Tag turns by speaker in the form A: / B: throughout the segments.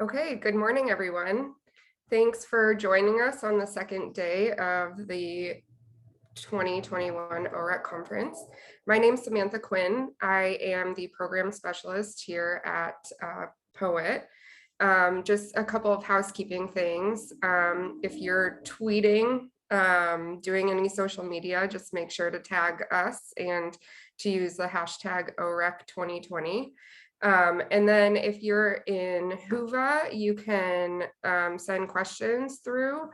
A: Okay, good morning, everyone. Thanks for joining us on the second day of the 2021 OREC conference. My name is Samantha Quinn. I am the program specialist here at POET. Just a couple of housekeeping things. If you're tweeting, doing any social media, just make sure to tag us and to use the hashtag OREC2020. And then if you're in Whova, you can send questions through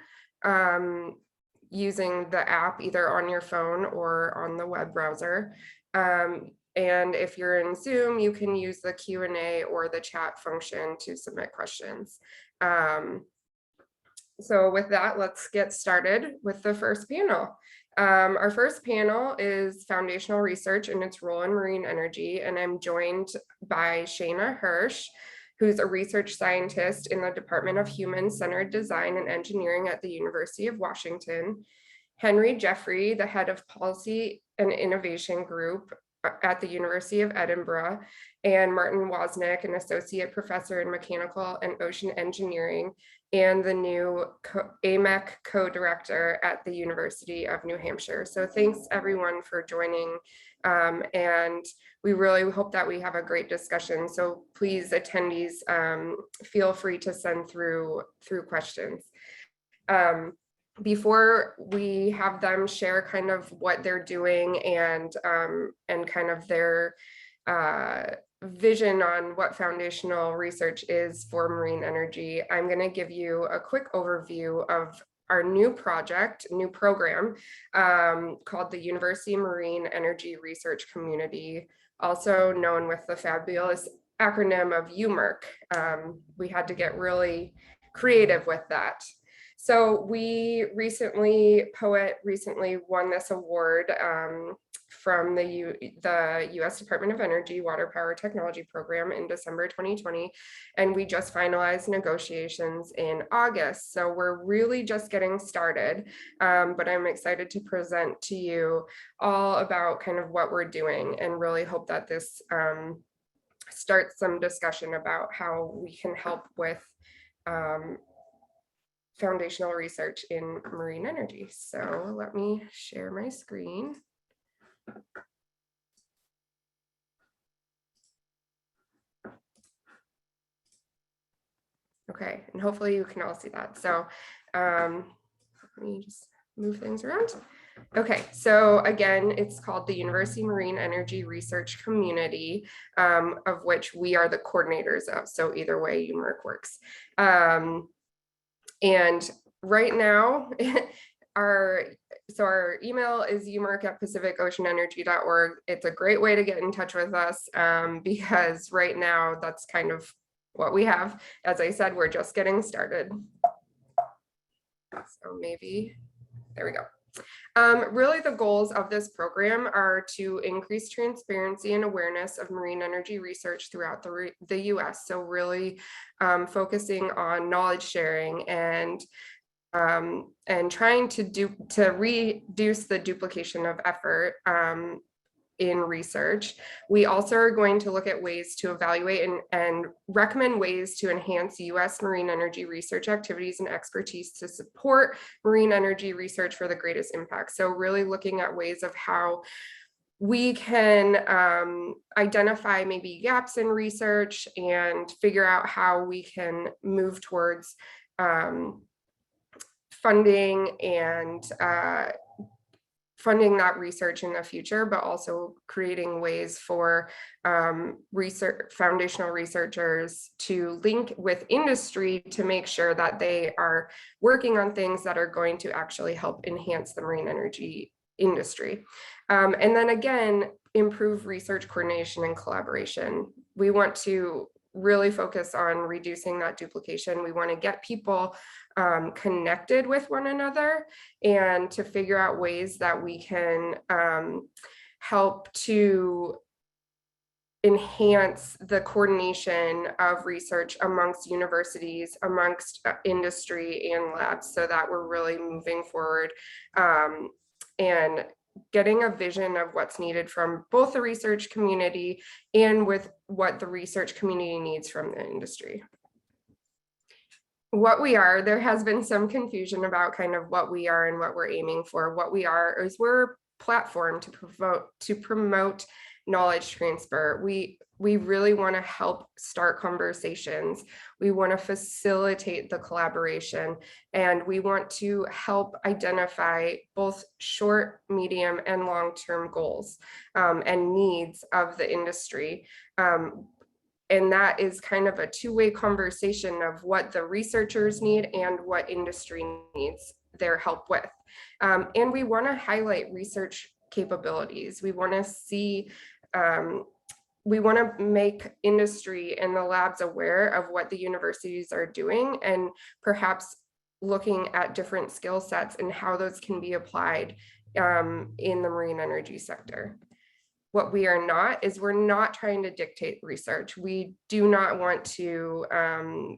A: using the app either on your phone or on the web browser. And if you're in Zoom, you can use the Q&A or the chat function to submit questions. So with that, let's get started with the first panel. Our first panel is foundational research and its role in marine energy, and I'm joined by Shana Hirsch, who's a research scientist in the Department of Human-Centered Design and Engineering at the University of Washington, Henry Jeffrey, the head of Policy and Innovation Group at the University of Edinburgh, and Martin Wosnik, an associate professor in mechanical and ocean engineering and the new AMEC co-director at the University of New Hampshire. So thanks everyone for joining, and we really hope that we have a great discussion. So please, attendees, feel free to send through questions. Before we have them share kind of what they're doing and kind of their vision on what foundational research is for marine energy, I'm going to give you a quick overview of our new program called the University Marine Energy Research Community, also known with the fabulous acronym of UMERC. We had to get really creative with that. So we POET recently won this award from the US Department of Energy Water Power Technology Program in December 2020, and we just finalized negotiations in August. So we're really just getting started, but I'm excited to present to you all about kind of what we're doing and really hope that this starts some discussion about how we can help with foundational research in marine energy. So let me share my screen. Okay, and hopefully you can all see that. So let me just move things around. Okay, so again, it's called the University Marine Energy Research Community, of which we are the coordinators of. So either way, UMERC works. And right now, our email is umerc@pacificoceanenergy.org. It's a great way to get in touch with us because right now that's kind of what we have. As I said, we're just getting started. So maybe, there we go. Really, the goals of this program are to increase transparency and awareness of marine energy research throughout the US. So really focusing on knowledge sharing and trying to reduce the duplication of effort in research. We also are going to look at ways to evaluate and recommend ways to enhance US marine energy research activities and expertise to support marine energy research for the greatest impact. So really looking at ways of how we can identify maybe gaps in research and figure out how we can move towards funding and funding that research in the future, but also creating ways for foundational researchers to link with industry to make sure that they are working on things that are going to actually help enhance the marine energy industry. And then again, improve research coordination and collaboration. We want to really focus on reducing that duplication. We want to get people connected with one another and to figure out ways that we can help to enhance the coordination of research amongst universities, amongst industry and labs, so that we're really moving forward and getting a vision of what's needed from both the research community and with what the research community needs from the industry. what we are, there has been some confusion about kind of what we are and what we're aiming for. What we are is we're a platform to promote knowledge transfer. We really want to help start conversations. We want to facilitate the collaboration, and we want to help identify both short, medium, and long-term goals and needs of the industry. And that is kind of a two-way conversation of what the researchers need and what industry needs their help with. And we want to highlight research capabilities. We want to see, we want to make industry and the labs aware of what the universities are doing, and perhaps looking at different skill sets and how those can be applied in the marine energy sector. What we are not is we're not trying to dictate research. We do not want to,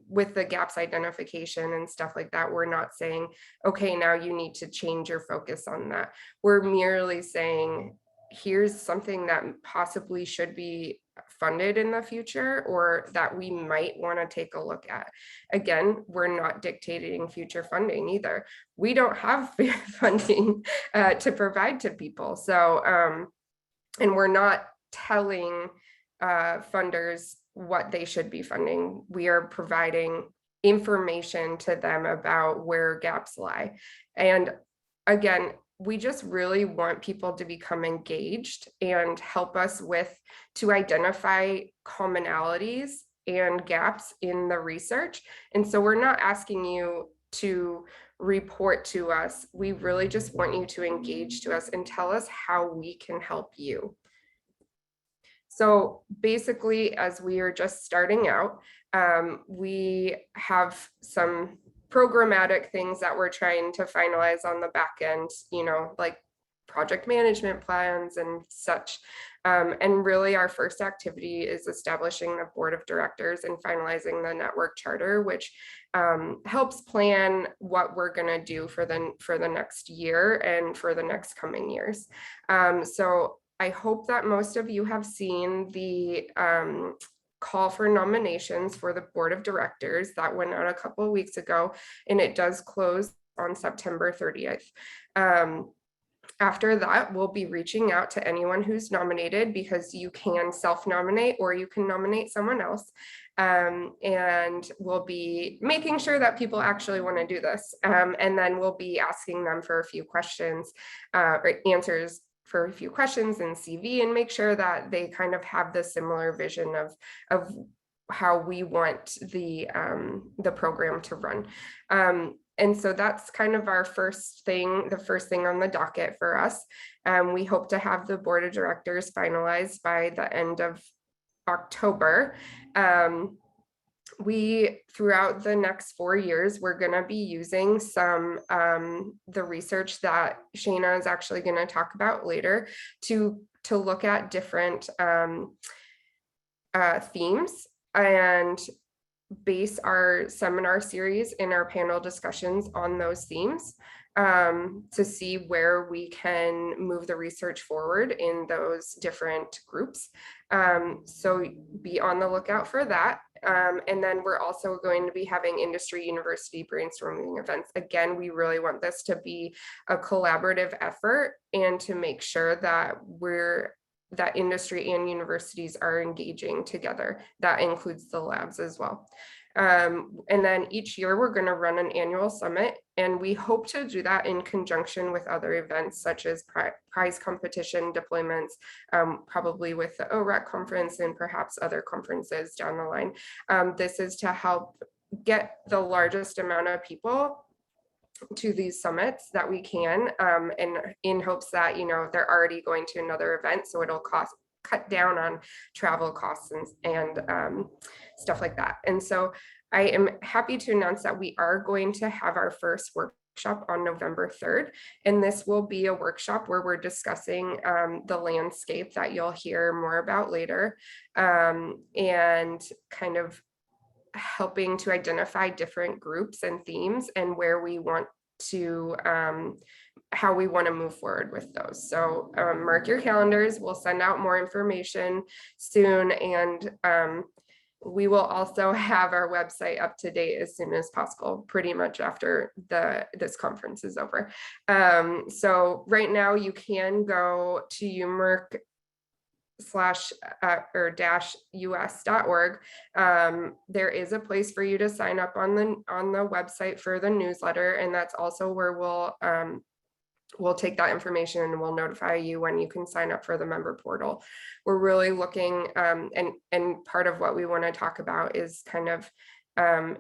A: with the gaps identification and stuff like that, we're not saying, okay, now you need to change your focus on that. We're merely saying, here's something that possibly should be funded in the future, or that we might want to take a look at. Again, we're not dictating future funding either. We don't have funding to provide to people. So, and we're not telling funders what they should be funding. We are providing information to them about where gaps lie. And again, we just really want people to become engaged and help us to identify commonalities and gaps in the research. And so we're not asking you to report to us. We really just want you to engage to us and tell us how we can help you. So basically, as we are just starting out, we have some programmatic things that we're trying to finalize on the back end, like project management plans and such. And really our first activity is establishing the board of directors and finalizing the network charter, which helps plan what we're going to do for the next year and for the next coming years. So I hope that most of you have seen the call for nominations for the board of directors that went out a couple of weeks ago, and it does close on September 30th. After that, we'll be reaching out to anyone who's nominated, because you can self-nominate or you can nominate someone else. And we'll be making sure that people actually want to do this. And then we'll be asking them for a few questions, or answers for a few questions in CV, and make sure that they kind of have the similar vision of how we want the program to run. And so that's kind of our first thing, the first thing on the docket for us. We hope to have the board of directors finalized by the end of October. Throughout the next 4 years, we're going to be using some the research that Shana is actually going to talk about later to look at different themes and base our seminar series and our panel discussions on those themes, to see where we can move the research forward in those different groups. So be on the lookout for that. And then we're also going to be having industry university brainstorming events. Again, we really want this to be a collaborative effort, and to make sure that that industry and universities are engaging together. That includes the labs as well. And then each year we're going to run an annual summit, and we hope to do that in conjunction with other events such as prize competition deployments, probably with the OREC conference and perhaps other conferences down the line. This is to help get the largest amount of people to these summits that we can, and in hopes that they're already going to another event, so it'll cut down on travel costs and stuff like that. And so I am happy to announce that we are going to have our first workshop on November 3rd, and this will be a workshop where we're discussing the landscape that you'll hear more about later, and kind of helping to identify different groups and themes and where we want to, how we want to move forward with those. So mark your calendars. We'll send out more information soon, and We will also have our website up to date as soon as possible, pretty much after this conference is over. So right now you can go to Emeric /us.org. There is a place for you to sign up on the website for the newsletter, and that's also where we'll take that information and we'll notify you when you can sign up for the member portal. We're really looking, and part of what we want to talk about is kind of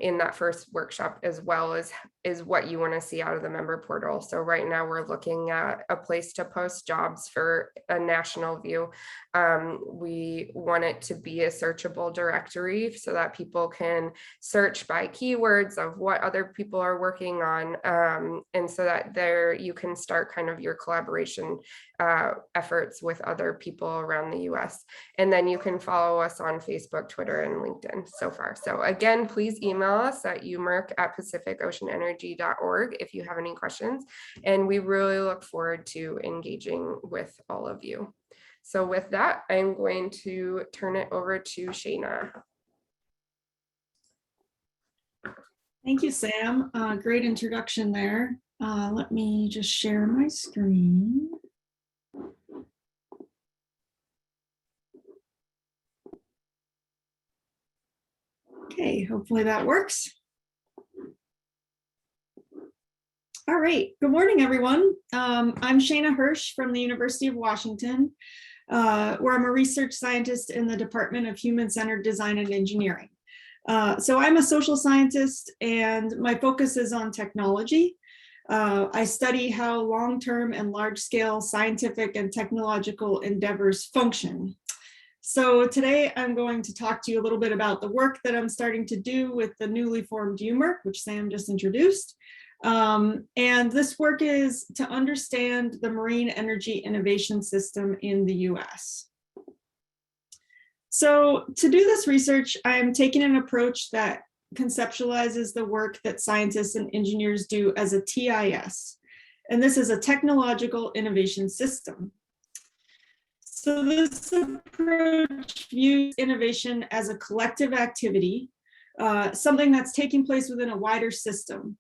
A: in that first workshop, as well as is what you want to see out of the member portal. So right now we're looking at a place to post jobs for a national view. We want it to be a searchable directory so that people can search by keywords of what other people are working on, and so that there you can start kind of your collaboration efforts with other people around the US. And then you can follow us on Facebook, Twitter, and LinkedIn so far. So again, please email us at umeric@pacificoceanenergy.org if you have any questions. And we really look forward to engaging with all of you. So with that, I'm going to turn it over to Shana.
B: Thank you, Sam. Great introduction there. Let me just share my screen. Okay, hopefully that works. All right, good morning, everyone. I'm Shana Hirsch from the University of Washington, where I'm a research scientist in the Department of Human-Centered Design and Engineering. So I'm a social scientist, and my focus is on technology. I study how long-term and large-scale scientific and technological endeavors function. So today I'm going to talk to you a little bit about the work that I'm starting to do with the newly formed Emeric, which Sam just introduced. And this work is to understand the marine energy innovation system in the US. So to do this research, I'm taking an approach that conceptualizes the work that scientists and engineers do as a TIS. And this is a technological innovation system. So this approach views innovation as a collective activity, something that's taking place within a wider system.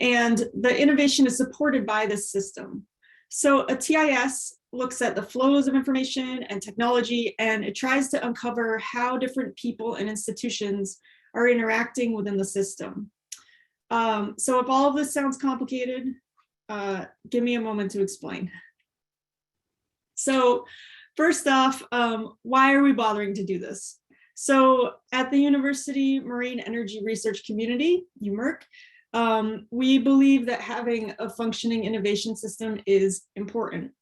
B: And the innovation is supported by this system. So a TIS looks at the flows of information and technology, and it tries to uncover how different people and institutions are interacting within the system. So if all of this sounds complicated, give me a moment to explain. So first off, why are we bothering to do this? So at the University Marine Energy Research Community, Emeric, we believe that having a functioning innovation system is important.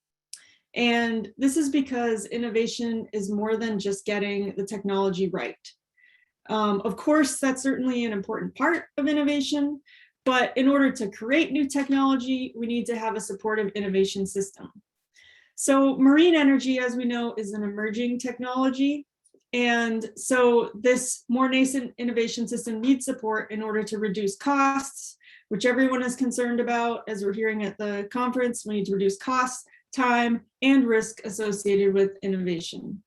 B: And this is because innovation is more than just getting the technology right. Of course, that's certainly an important part of innovation, but in order to create new technology, we need to have a supportive innovation system. So marine energy, as we know, is an emerging technology. And so this more nascent innovation system needs support in order to reduce costs, which everyone is concerned about. As we're hearing at the conference, we need to reduce costs, time, and risk associated with innovation.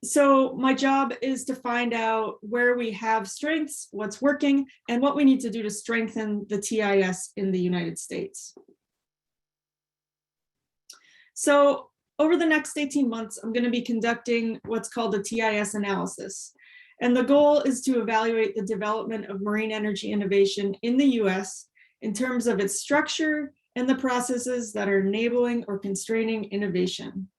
B: So my job is to find out where we have strengths, what's working, and what we need to do to strengthen the TIS in the United States. So over the next 18 months, I'm going to be conducting what's called a TIS analysis. And the goal is to evaluate the development of marine energy innovation in the US in terms of its structure and the processes that are enabling or constraining innovation.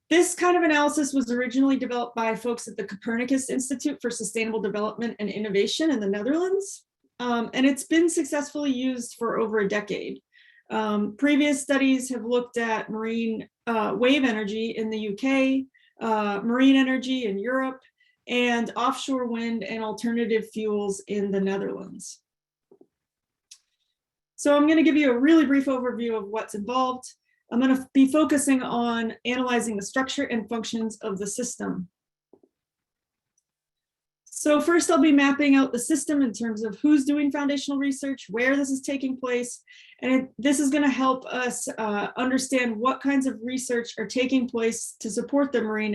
B: This kind of analysis was originally developed by folks at the Copernicus Institute for Sustainable Development and Innovation in the Netherlands. And it's been successfully used for over a decade. Previous studies have looked at marine wave energy in the UK, marine energy in Europe, and offshore wind and alternative fuels in the Netherlands. So I'm going to give you a really brief overview of what's involved. I'm going to be focusing on analyzing the structure and functions of the system. So first I'll be mapping out the system in terms of who's doing foundational research, where this is taking place, and this is going to help us understand what kinds of research are taking place to support the marine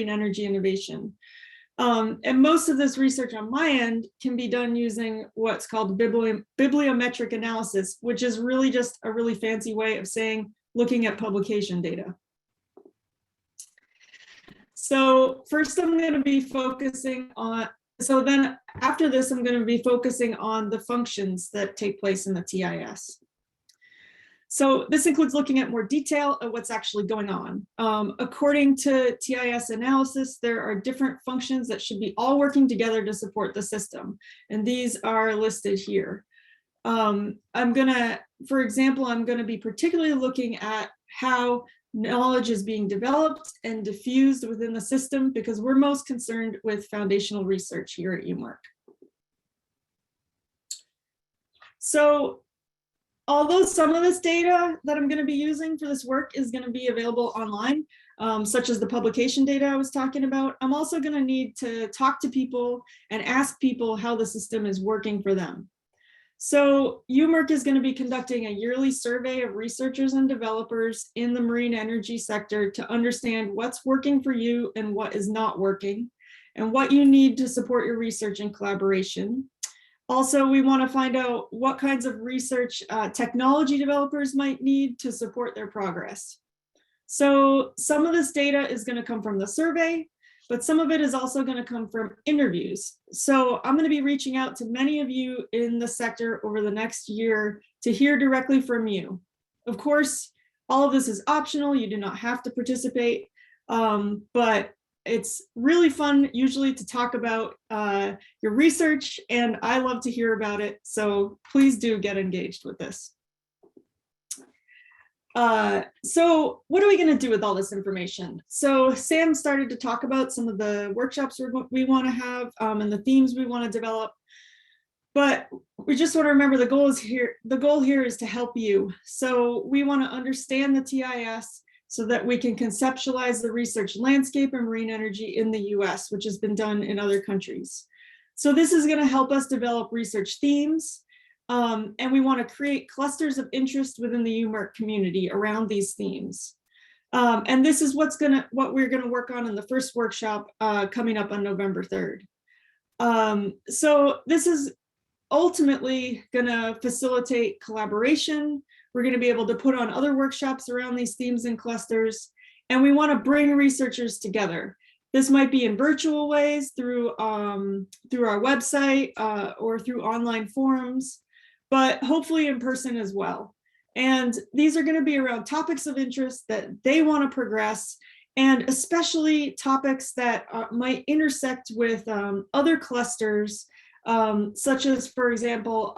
B: energy innovation. And most of this research on my end can be done using what's called bibliometric analysis, which is really just a really fancy way of saying looking at publication data. So first I'm going to be focusing on, so then after this, I'm going to be focusing on the functions that take place in the TIS. So this includes looking at more detail of what's actually going on. According to TIS analysis, there are different functions that should be all working together to support the system. And these are listed here. For example, I'm going to be particularly looking at how knowledge is being developed and diffused within the system, because we're most concerned with foundational research here at UMark. So although some of this data that I'm going to be using for this work is going to be available online, such as the publication data I was talking about, I'm also going to need to talk to people and ask people how the system is working for them. So UMark is going to be conducting a yearly survey of researchers and developers in the marine energy sector to understand what's working for you and what is not working, and what you need to support your research and collaboration. Also, we want to find out what kinds of research technology developers might need to support their progress. So some of this data is going to come from the survey, but some of it is also going to come from interviews. So I'm going to be reaching out to many of you in the sector over the next year to hear directly from you. Of course, all of this is optional. You do not have to participate, but it's really fun usually to talk about your research, and I love to hear about it. So please do get engaged with this. So what are we going to do with all this information? So Sam started to talk about some of the workshops we want to have and the themes we want to develop. But we just want to remember the goal here is to help you. So we want to understand the TIS so that we can conceptualize the research landscape in marine energy in the US, which has been done in other countries. So this is going to help us develop research themes. And we want to create clusters of interest within the UMark community around these themes. And this is what we're going to work on in the first workshop coming up on November 3rd. So this is ultimately going to facilitate collaboration. We're going to be able to put on other workshops around these themes and clusters, and we want to bring researchers together. This might be in virtual ways through our website or through online forums, but hopefully in person as well. And these are going to be around topics of interest that they want to progress, and especially topics that might intersect with other clusters, such as, for example,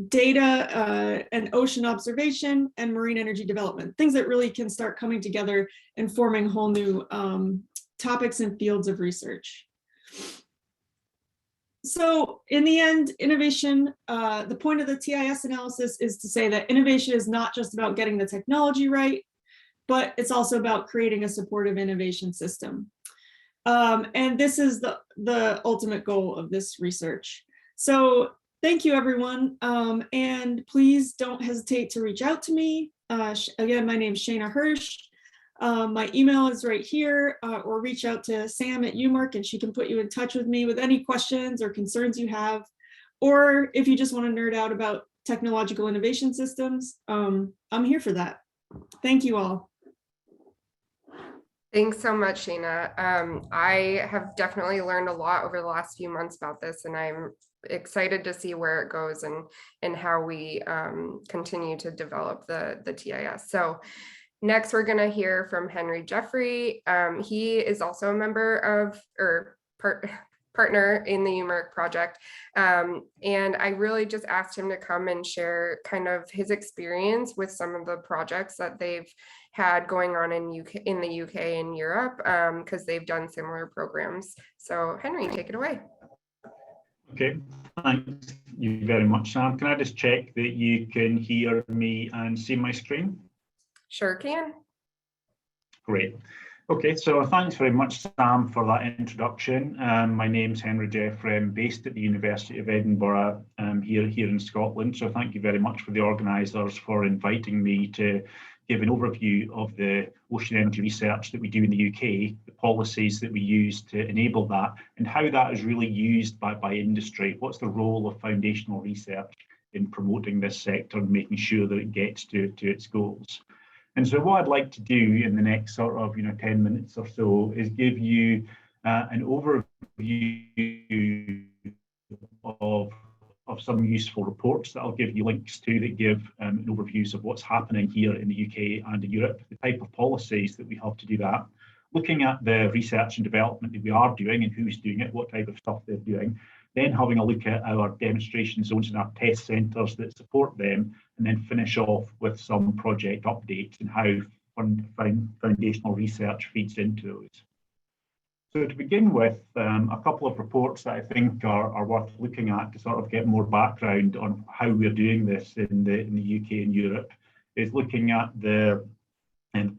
B: data and ocean observation and marine energy development, things that really can start coming together and forming whole new topics and fields of research. So in the end, innovation, the point of the TIS analysis is to say that innovation is not just about getting the technology right, but it's also about creating a supportive innovation system. And this is the ultimate goal of this research. So thank you, everyone. And please don't hesitate to reach out to me. Again, my name is Shana Hirsch. My email is right here, or reach out to Sam at UMark and she can put you in touch with me with any questions or concerns you have. Or if you just want to nerd out about technological innovation systems, I'm here for that. Thank you all.
A: Thanks so much, Shana. I have definitely learned a lot over the last few months about this, and I'm excited to see where it goes and how we continue to develop the TIS. So next, we're going to hear from Henry Jeffrey. He is also a member of, or partner in the UMark project. And I really just asked him to come and share kind of his experience with some of the projects that they've had going on in the UK and Europe, because they've done similar programs. So Henry, take it away.
C: Okay, thanks you very much, Sam. Can I just check that you can hear me and see my screen?
A: Sure can.
C: Great. Okay, so thanks very much, Sam, for that introduction. My name's Henry Jeffrey. I'm based at the University of Edinburgh here in Scotland. So thank you very much for the organisers for inviting me to give an overview of the ocean energy research that we do in the UK, the policies that we use to enable that, and how that is really used by industry. What's the role of foundational research in promoting this sector and making sure that it gets to its goals? And so what I'd like to do in the next sort of 10 minutes or so is give you an overview of some useful reports that I'll give you links to that give overviews of what's happening here in the UK and in Europe, the type of policies that we have to do that, looking at the research and development that we are doing and who's doing it, what type of stuff they're doing, then having a look at our demonstration zones and our test centres that support them, and then finish off with some project updates and how foundational research feeds into those. So to begin with, a couple of reports that I think are worth looking at to sort of get more background on how we're doing this in the UK and Europe is looking at the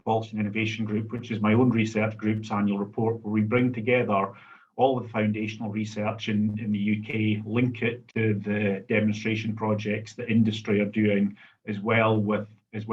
C: Policy and Innovation Group, which is my own research group's annual report, where we bring together all of the foundational research in the UK, link it to the demonstration projects that industry are doing, as well as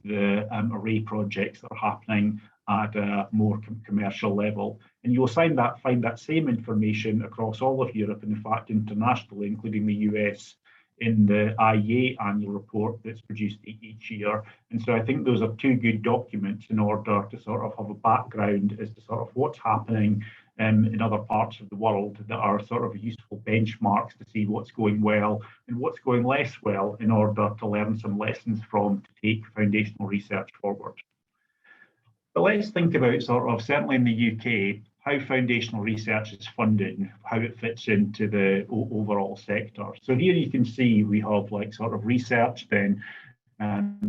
C: the array projects that are happening at a more commercial level. And you will find that same information across all of Europe, and in fact internationally, including the US, in the IEA annual report that's produced each year. And so I think those are two good documents in order to sort of have a background as to sort of what's happening in other parts of the world that are sort of useful benchmarks to see what's going well and what's going less well in order to learn some lessons from to take foundational research forward. But let's think about sort of, certainly in the UK, how foundational research is funded and how it fits into the overall sector. So here you can see we have like sort of research, then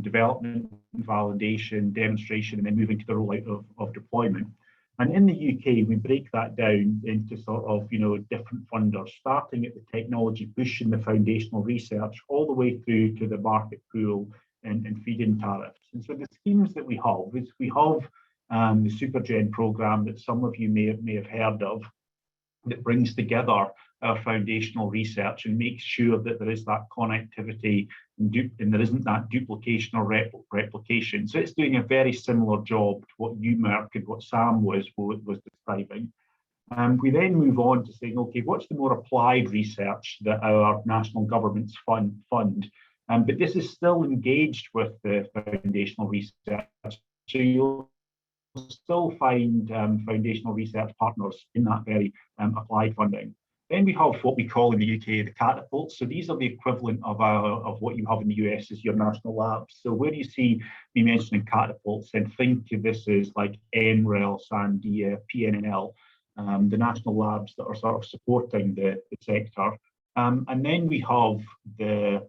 C: development, validation, demonstration, and then moving to the rollout of deployment. And in the UK, we break that down into sort of, different funders, starting at the technology push and the foundational research, all the way through to the market pool and feed-in tariffs. And so the schemes that we have is we have the SuperGen program that some of you may have heard of, that brings together our foundational research and makes sure that there is that connectivity and there isn't that duplication or replication. So it's doing a very similar job to what Emeric and what Sam was describing. We then move on to saying, okay, what's the more applied research that our national governments fund? But this is still engaged with the foundational research. So you'll still find foundational research partners in that very applied funding. Then we have what we call in the UK the catapults. So these are the equivalent of what you have in the US as your national labs. So where you see me mentioning catapults, then think of this as like NREL, Sandia, PNNL, the national labs that are sort of supporting the sector. And then we have the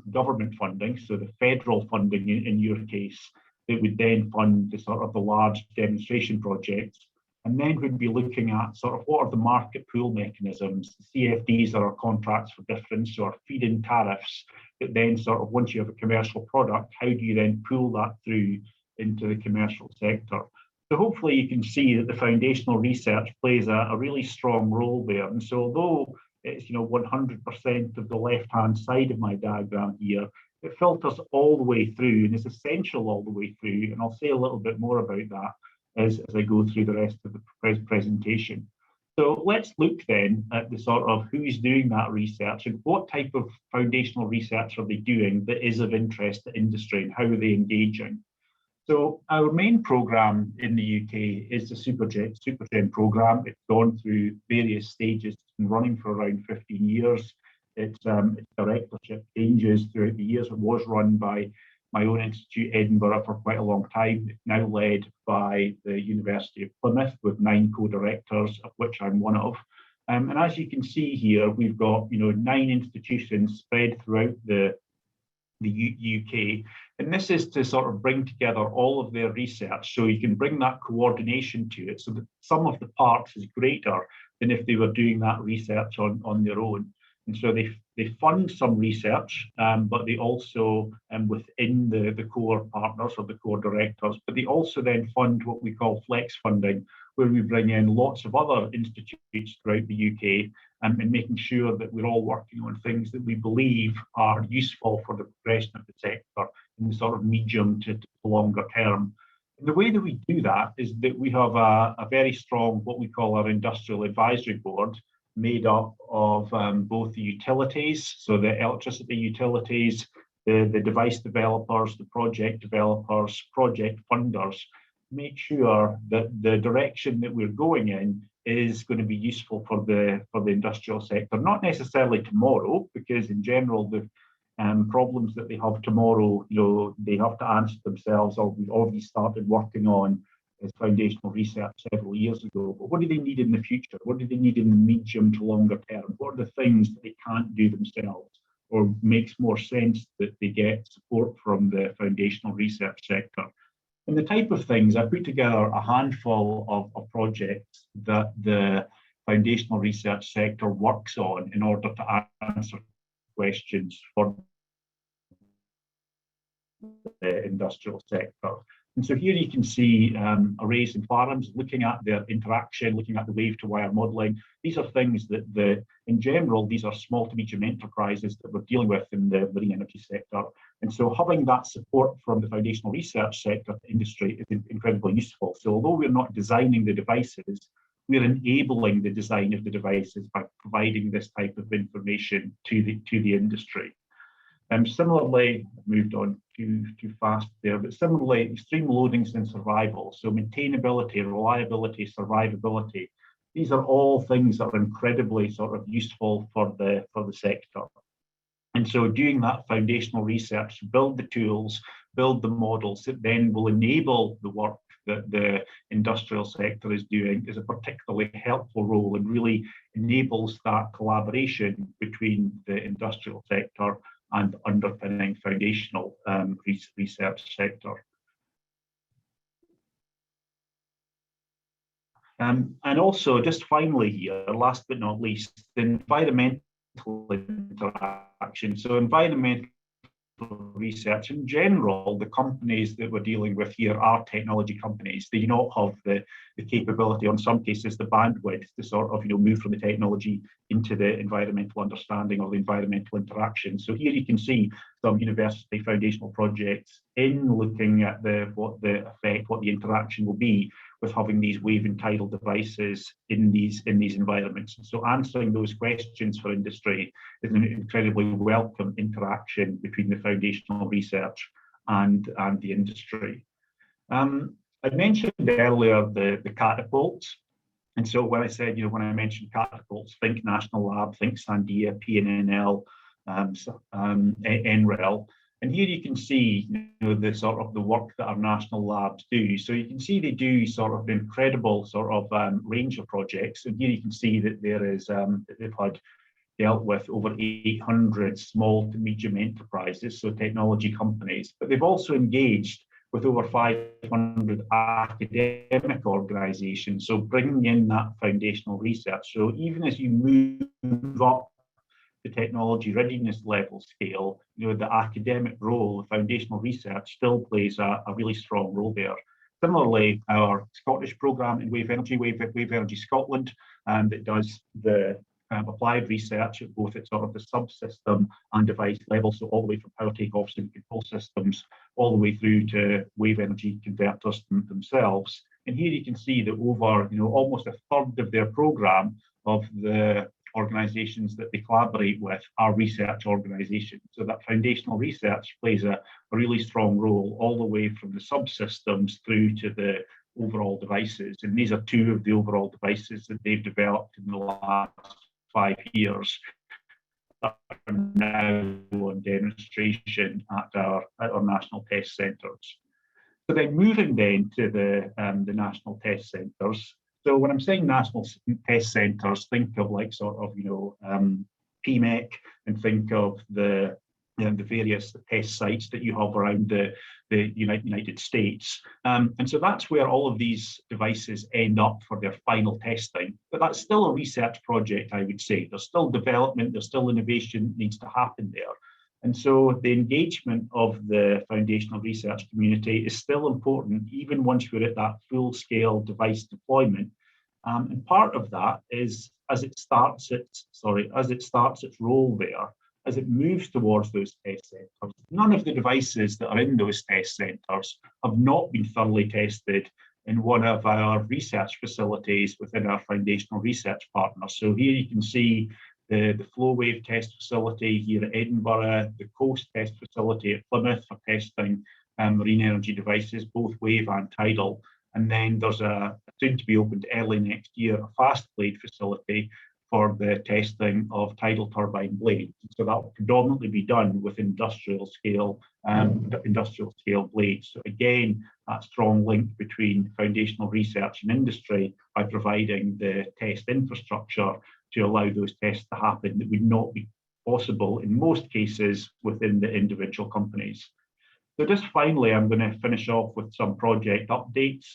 C: government funding, so the federal funding in your case, that would then fund the sort of the large demonstration projects. And then we'd be looking at sort of what are the market pool mechanisms, the CFDs that are contracts for difference or feed-in tariffs, that then sort of once you have a commercial product, how do you then pool that through into the commercial sector? So hopefully you can see that the foundational research plays a really strong role there. And so although it's 100% of the left-hand side of my diagram here, it filters all the way through and is essential all the way through. And I'll say a little bit more about that as I go through the rest of the presentation. So let's look then at the sort of who's doing that research and what type of foundational research are they doing that is of interest to industry and how are they engaging. So our main programme in the UK is the SuperGen programme. It's gone through various stages. It's been running for around 15 years. Its directorship changes throughout the years. It was run by my own institute, Edinburgh, for quite a long time. It's now led by the University of Plymouth with 9 co-directors, of which I'm one of. And as you can see here, we've got 9 institutions spread throughout the UK. And this is to sort of bring together all of their research so you can bring that coordination to it so that some of the parts is greater than if they were doing that research on their own. And so they fund some research, but they also, within the core partners or the core directors, but they also then fund what we call flex funding, where we bring in lots of other institutes throughout the UK, and making sure that we're all working on things that we believe are useful for the progression of the sector in the sort of medium to longer term. And the way that we do that is that we have a very strong, what we call our industrial advisory board, made up of both the utilities, so the electricity utilities, the device developers, the project developers, project funders, make sure that the direction that we're going in is going to be useful for the industrial sector. Not necessarily tomorrow, because in general the problems that they have tomorrow, they have to answer themselves, or we've already started working on as foundational research several years ago. But what do they need in the future? What do they need in the medium to longer term? What are the things that they can't do themselves, or makes more sense that they get support from the foundational research sector? And the type of things, I put together a handful of projects that the foundational research sector works on in order to answer questions for the industrial sector. And so here you can see arrays and farms, looking at their interaction, looking at the wave-to-wire modelling. These are things that, in general, these are small to medium enterprises that we're dealing with in the marine energy sector. And so having that support from the foundational research sector industry is incredibly useful. So although we're not designing the devices, we're enabling the design of the devices by providing this type of information to the industry. Similarly, I've moved on too fast there, but similarly, extreme loadings and survival. So maintainability, reliability, survivability. These are all things that are incredibly sort of useful for the sector. And so doing that foundational research, build the tools, build the models that then will enable the work that the industrial sector is doing is a particularly helpful role, and really enables that collaboration between the industrial sector and underpinning foundational research sector. And also, just finally here, last but not least, the environmental interaction. So environmental research in general, the companies that we're dealing with here are technology companies. They do not have the capability, or in some cases the bandwidth, to sort of move from the technology into the environmental understanding or the environmental interaction. So here you can see some university foundational projects in looking at what the effect, what the interaction will be with having these wave and tidal devices in these environments. And so answering those questions for industry is an incredibly welcome interaction between the foundational research and the industry. I mentioned earlier the catapults. And so when I said, when I mentioned catapults, think National Lab, think Sandia, PNNL, NREL. And here you can see the sort of the work that our national labs do. So you can see they do sort of an incredible sort of range of projects. And here you can see that there is they've had dealt with over 800 small to medium enterprises, so technology companies. But they've also engaged with over 500 academic organisations, so bringing in that foundational research. So even as you move up the technology readiness level scale, the academic role, the foundational research still plays a really strong role there. Similarly, our Scottish programme in Wave Energy Scotland, that does the applied research at both sort of the subsystem and device level, so all the way from power takeoffs and control systems, all the way through to wave energy converters themselves. And here you can see that over almost a third of their programme of the organisations that they collaborate with are research organisations. So that foundational research plays a really strong role all the way from the subsystems through to the overall devices. And these are two of the overall devices that they've developed in the last 5 years that are now on demonstration at our national test centres. So then moving then to the national test centres. So when I'm saying national test centres, think of like sort of PMEC, and think of the the various test sites that you have around the United States. And so that's where all of these devices end up for their final testing. But that's still a research project, I would say. There's still development, there's still innovation that needs to happen there. And so the engagement of the foundational research community is still important, even once we're at that full-scale device deployment. And part of that is as it starts its role there, as it moves towards those test centres, none of the devices that are in those test centres have not been thoroughly tested in one of our research facilities within our foundational research partners. So here you can see the FlowWave test facility here at Edinburgh, the Coast test facility at Plymouth for testing marine energy devices, both wave and tidal. And then there's a soon to be opened early next year, a fast blade facility for the testing of tidal turbine blades. So that will predominantly be done with industrial scale blades. So again, that strong link between foundational research and industry by providing the test infrastructure to allow those tests to happen that would not be possible in most cases within the individual companies. So just finally, I'm going to finish off with some project updates.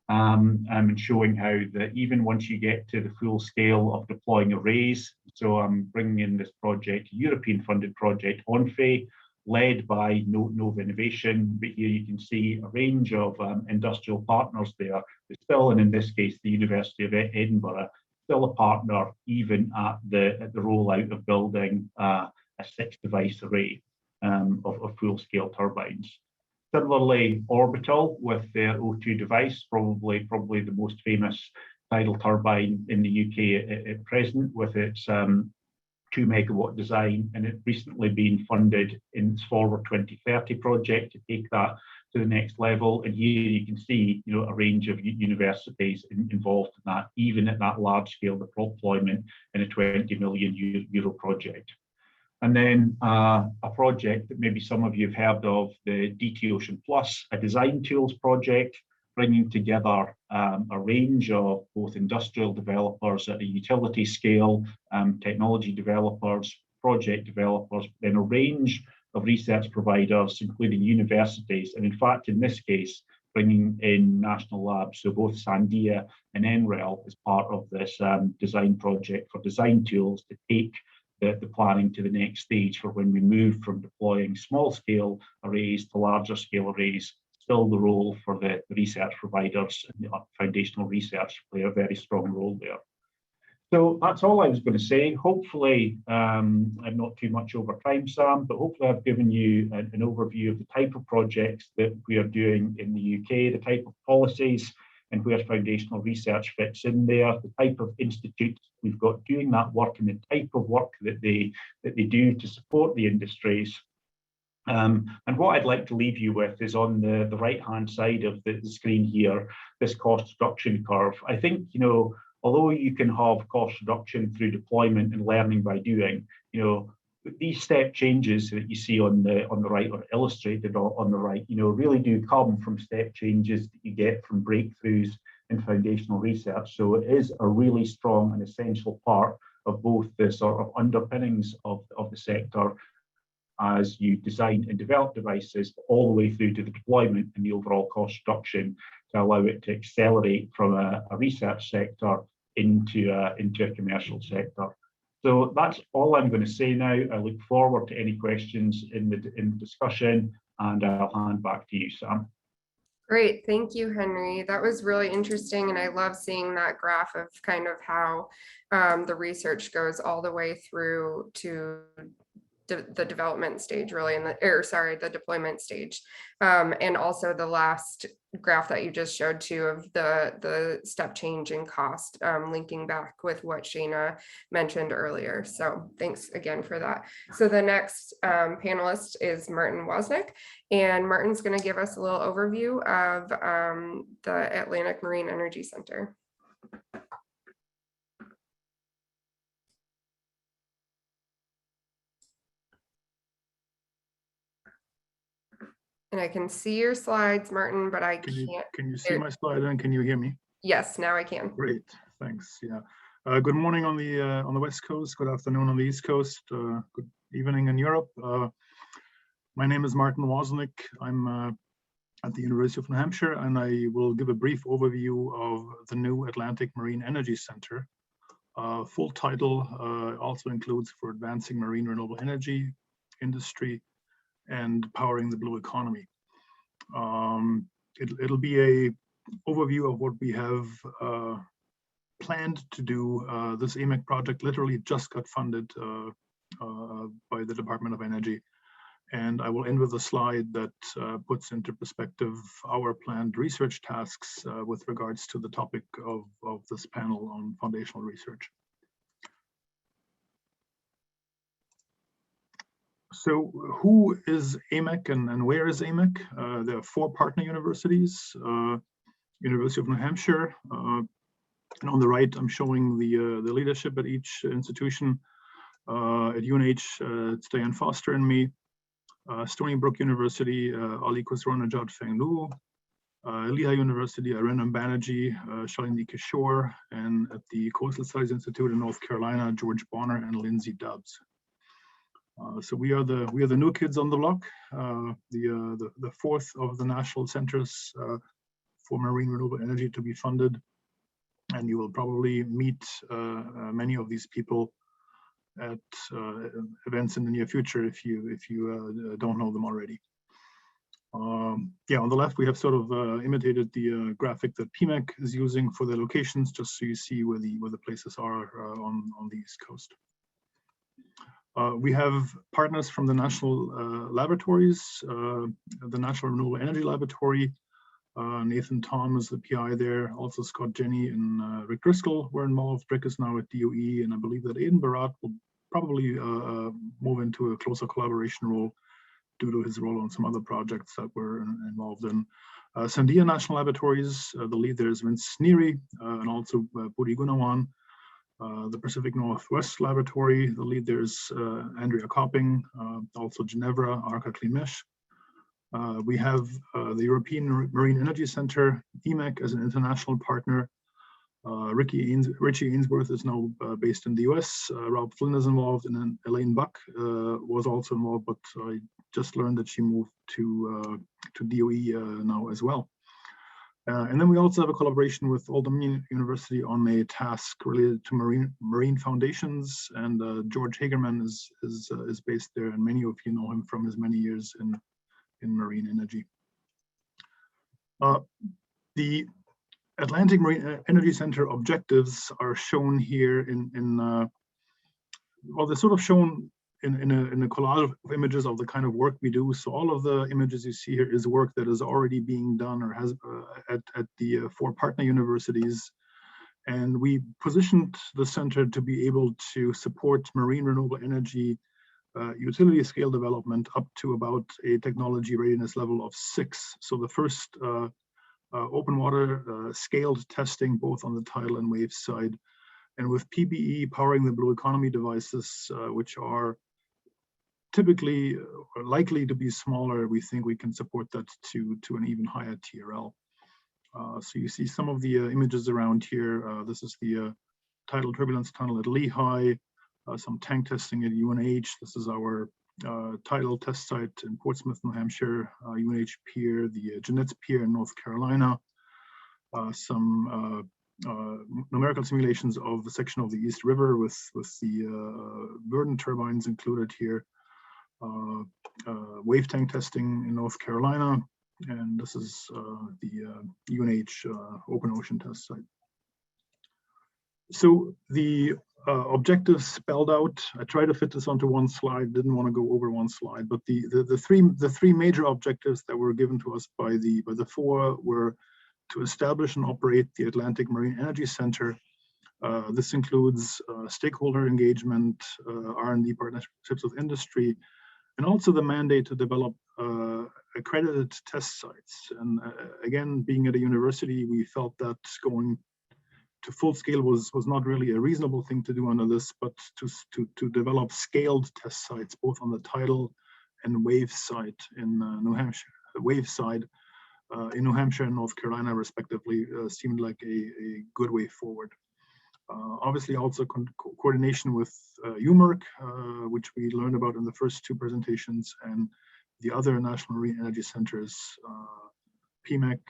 C: And showing how that even once you get to the full scale of deploying arrays, so I'm bringing in this project, European funded project ONFE, led by Nova Innovation, but here you can see a range of industrial partners there, but still, and in this case, the University of Edinburgh, still a partner even at the rollout of building a 6-device array of full-scale turbines. Similarly, Orbital with their O2 device, probably the most famous tidal turbine in the UK at present, with its 2 megawatt design, and it recently been funded in its Forward 2030 project to take that to the next level. And here you can see, a range of universities involved in that, even at that large scale deployment in a 20 million euro project. And then a project that maybe some of you have heard of, the DT Ocean Plus, a design tools project, bringing together a range of both industrial developers at a utility scale, technology developers, project developers, then a range of research providers, including universities, and in fact, in this case, bringing in national labs, so both Sandia and NREL as part of this design project for design tools to take the planning to the next stage for when we move from deploying small-scale arrays to larger-scale arrays. Still the role for the research providers and the foundational research play a very strong role there. So that's all I was going to say. Hopefully, I'm not too much over time, Sam, but hopefully I've given you an overview of the type of projects that we are doing in the UK, the type of policies and where foundational research fits in there, the type of institutes we've got doing that work and the type of work that they do to support the industries. And what I'd like to leave you with is on the right-hand side of the screen here, this cost reduction curve. I think, although you can have cost reduction through deployment and learning by doing, these step changes that you see on the right, or illustrated on the right, really do come from step changes that you get from breakthroughs in foundational research. So it is a really strong and essential part of both the sort of underpinnings of the sector as you design and develop devices, all the way through to the deployment and the overall cost reduction to allow it to accelerate from a research sector into a commercial sector. So that's all I'm going to say now. I look forward to any questions in the discussion, and I'll hand back to you, Sam.
A: Great, thank you, Henry. That was really interesting, and I love seeing that graph of kind of how the research goes all the way through to the development stage, really, the deployment stage, and also the last graph that you just showed too of the step change in cost, linking back with what Shana mentioned earlier. So thanks again for that. So the next panelist is Martin Woznick, and Martin's going to give us a little overview of the Atlantic Marine Energy Center. And I can see your slides, Martin, but I can't.
D: Can you see my slide and can you hear me?
A: Yes, now I can.
D: Great, thanks. Yeah. Good morning on the West Coast. Good afternoon on the East Coast. Good evening in Europe. My name is Martin Wosnik. I'm at the University of New Hampshire, and I will give a brief overview of the new Atlantic Marine Energy Center. Full title also includes for advancing marine renewable energy industry and powering the blue economy. It'll be a overview of what we have planned to do. This AMEC project literally just got funded by the Department of Energy. And I will end with a slide that puts into perspective our planned research tasks with regards to the topic of this panel on foundational research. So who is AMEC and where is AMEC? There are 4 partner universities, University of New Hampshire, and on the right, I'm showing the leadership at each institution. At UNH, it's Diane Foster and me. Stony Brook University, Ali Khosrow-Najat Feng Lu. Lehigh University, Arenam Banerjee, Shalini Kishore, and at the Coastal Studies Institute in North Carolina, George Bonner and Lindsay Dubs. So we are the new kids on the block, the 4th of the national centers for marine renewable energy to be funded, and you will probably meet many of these people at events in the near future if you don't know them already. Yeah, on the left we have sort of imitated the graphic that PMEC is using for the locations, just so you see where the places are on the East Coast. We have partners from the national laboratories, the National Renewable Energy Laboratory. Nathan Tom is the PI there. Also Scott Jenny and Rick Driscoll were involved. Rick is now at DOE, and I believe that Edinburgh will probably move into a closer collaboration role due to his role on some other projects that we're involved in. Sandia National Laboratories, the lead there is Vince Neary, and also Budi Gunawan. The Pacific Northwest Laboratory, the lead there is Andrea Copping, also Ginevra, Arca Klimesh. We have the European Marine Energy Center, EMEC, as an international partner. Richie Ainsworth is now based in the US. Rob Flynn is involved, and then Elaine Buck was also involved, but I just learned that she moved to DOE now as well. And then we also have a collaboration with Old Dominion University on a task related to marine foundations, and George Hagerman is based there, and many of you know him from his many years in marine energy. The Atlantic Marine Energy Center objectives are shown here well, they're sort of shown in a collage of images of the kind of work we do. So all of the images you see here is work that is already being done or has at the 4 partner universities. And we positioned the center to be able to support marine renewable energy utility scale development up to about a technology readiness level of 6. So the first open water scaled testing both on the tidal and wave side. And with PBE powering the blue economy devices, which are typically or likely to be smaller, we think we can support that to an even higher TRL. So you see some of the images around here. This is the tidal turbulence tunnel at Lehigh, some tank testing at UNH. This is our tidal test site in Portsmouth, New Hampshire, UNH Pier, the Jeanette's Pier in North Carolina, some numerical simulations of the section of the East River with the Verdun turbines included here, wave tank testing in North Carolina, and this is the UNH open ocean test site. So the objectives spelled out, I tried to fit this onto one slide, didn't want to go over one slide, but the three major objectives that were given to us by the 4 were to establish and operate the Atlantic Marine Energy Center. This includes stakeholder engagement, R&D partnerships with industry, and also the mandate to develop accredited test sites. And again, being at a university, we felt that going to full scale was not really a reasonable thing to do under this, but to develop scaled test sites, both on the tidal and wave side in New Hampshire, the wave side in New Hampshire and North Carolina, respectively, seemed like a good way forward. Obviously, also coordination with Emeric, which we learned about in the first 2 presentations, and the other National Marine Energy Centers, PMEC,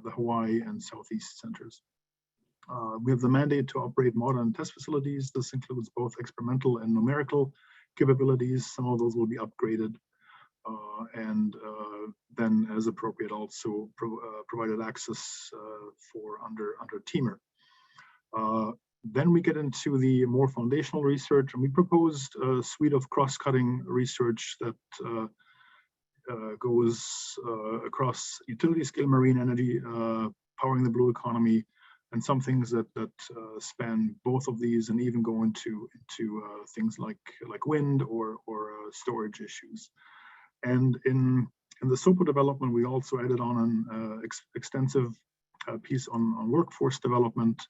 D: the Hawaii and Southeast Centers. We have the mandate to operate modern test facilities. This includes both experimental and numerical capabilities. Some of those will be upgraded and then as appropriate also provided access for under TEAMR. Then we get into the more foundational research, and we proposed a suite of cross-cutting research that goes across utility scale marine energy, powering the blue economy, and some things that span both of these, and even go into things like wind or storage issues. And in the SOPO development, we also added on an extensive piece on workforce development,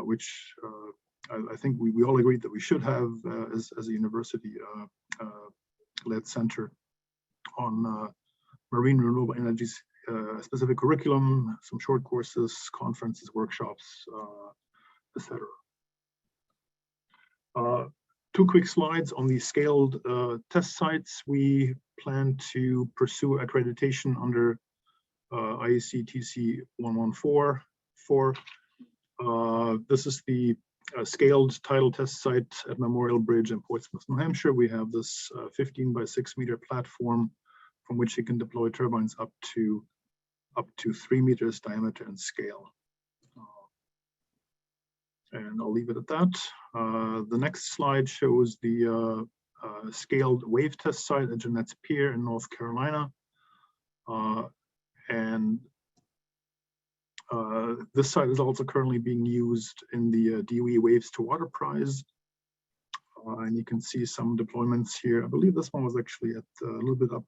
D: which I think we all agreed that we should have as a university led center on marine renewable energies, specific curriculum, some short courses, conferences, workshops, etc. Two quick slides on the scaled test sites. We plan to pursue accreditation under IEC TC 1144. This is the scaled tidal test site at Memorial Bridge in Portsmouth, New Hampshire. We have this 15 by 6 meter platform from which you can deploy turbines up to 3 meters diameter and scale. And I'll leave it at that. The next slide shows the scaled wave test site at Jeanette's Pier in North Carolina. This site is also currently being used in the DOE Waves to Water Prize. And you can see some deployments here. I believe this one was actually at a little bit up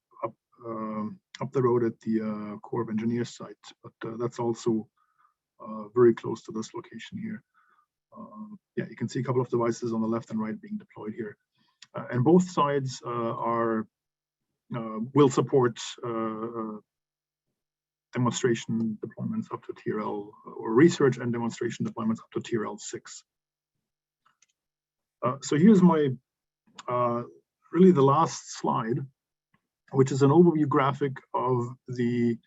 D: the road at the Corps of Engineers site, but that's also very close to this location here. Yeah, you can see a couple of devices on the left and right being deployed here. And both sides will support demonstration deployments up to TRL, or research and demonstration deployments up to TRL 6. So here's my really the last slide, which is an overview graphic of the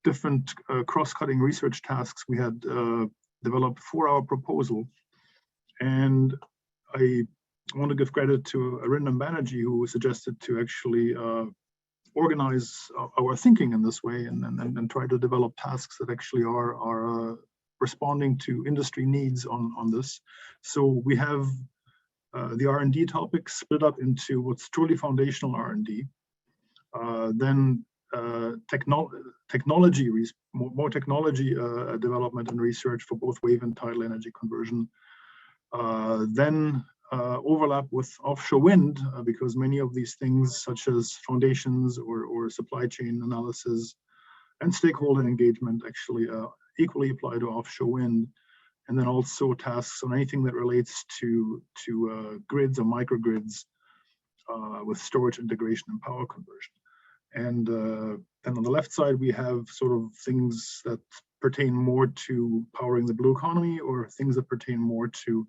D: different cross-cutting research tasks we had developed for our proposal. And I want to give credit to Arindam Banerjee, who suggested to actually organize our thinking in this way and try to develop tasks that actually are responding to industry needs on this. So we have the R&D topics split up into what's truly foundational R&D, then technology, more technology development and research for both wave and tidal energy conversion, then overlap with offshore wind, because many of these things, such as foundations or supply chain analysis and stakeholder engagement, actually equally apply to offshore wind. And then also tasks on anything that relates to grids or microgrids with storage integration and power conversion. And then on the left side, we have sort of things that pertain more to powering the blue economy, or things that pertain more to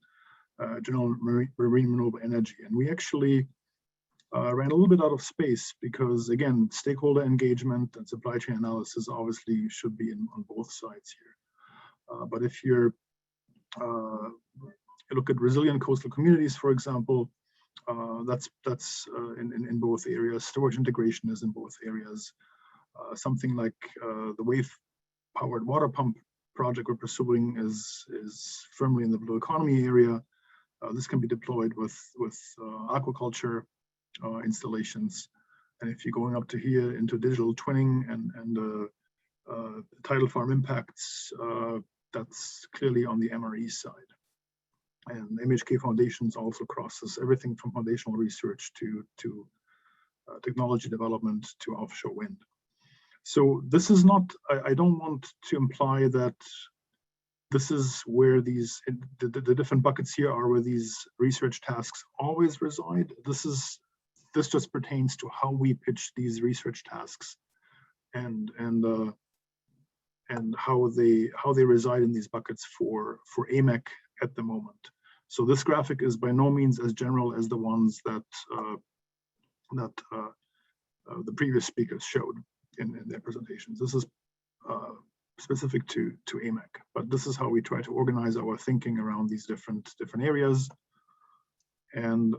D: general marine renewable energy. And we actually ran a little bit out of space because, again, stakeholder engagement and supply chain analysis obviously should be on both sides here. But if you look at resilient coastal communities, for example, that's in both areas. Storage integration is in both areas. Something like the wave-powered water pump project we're pursuing is firmly in the blue economy area. This can be deployed with aquaculture installations. And if you're going up to here into digital twinning and tidal farm impacts, that's clearly on the MRE side. And MHK Foundations also crosses everything from foundational research to technology development to offshore wind. So this is not, I don't want to imply that this is where these, the different buckets here are where these research tasks always reside. This just pertains to how we pitch these research tasks and how they reside in these buckets for AMEC at the moment. So this graphic is by no means as general as the ones that the previous speakers showed in their presentations. This is specific to AMEC, but this is how we try to organize our thinking around these different areas. And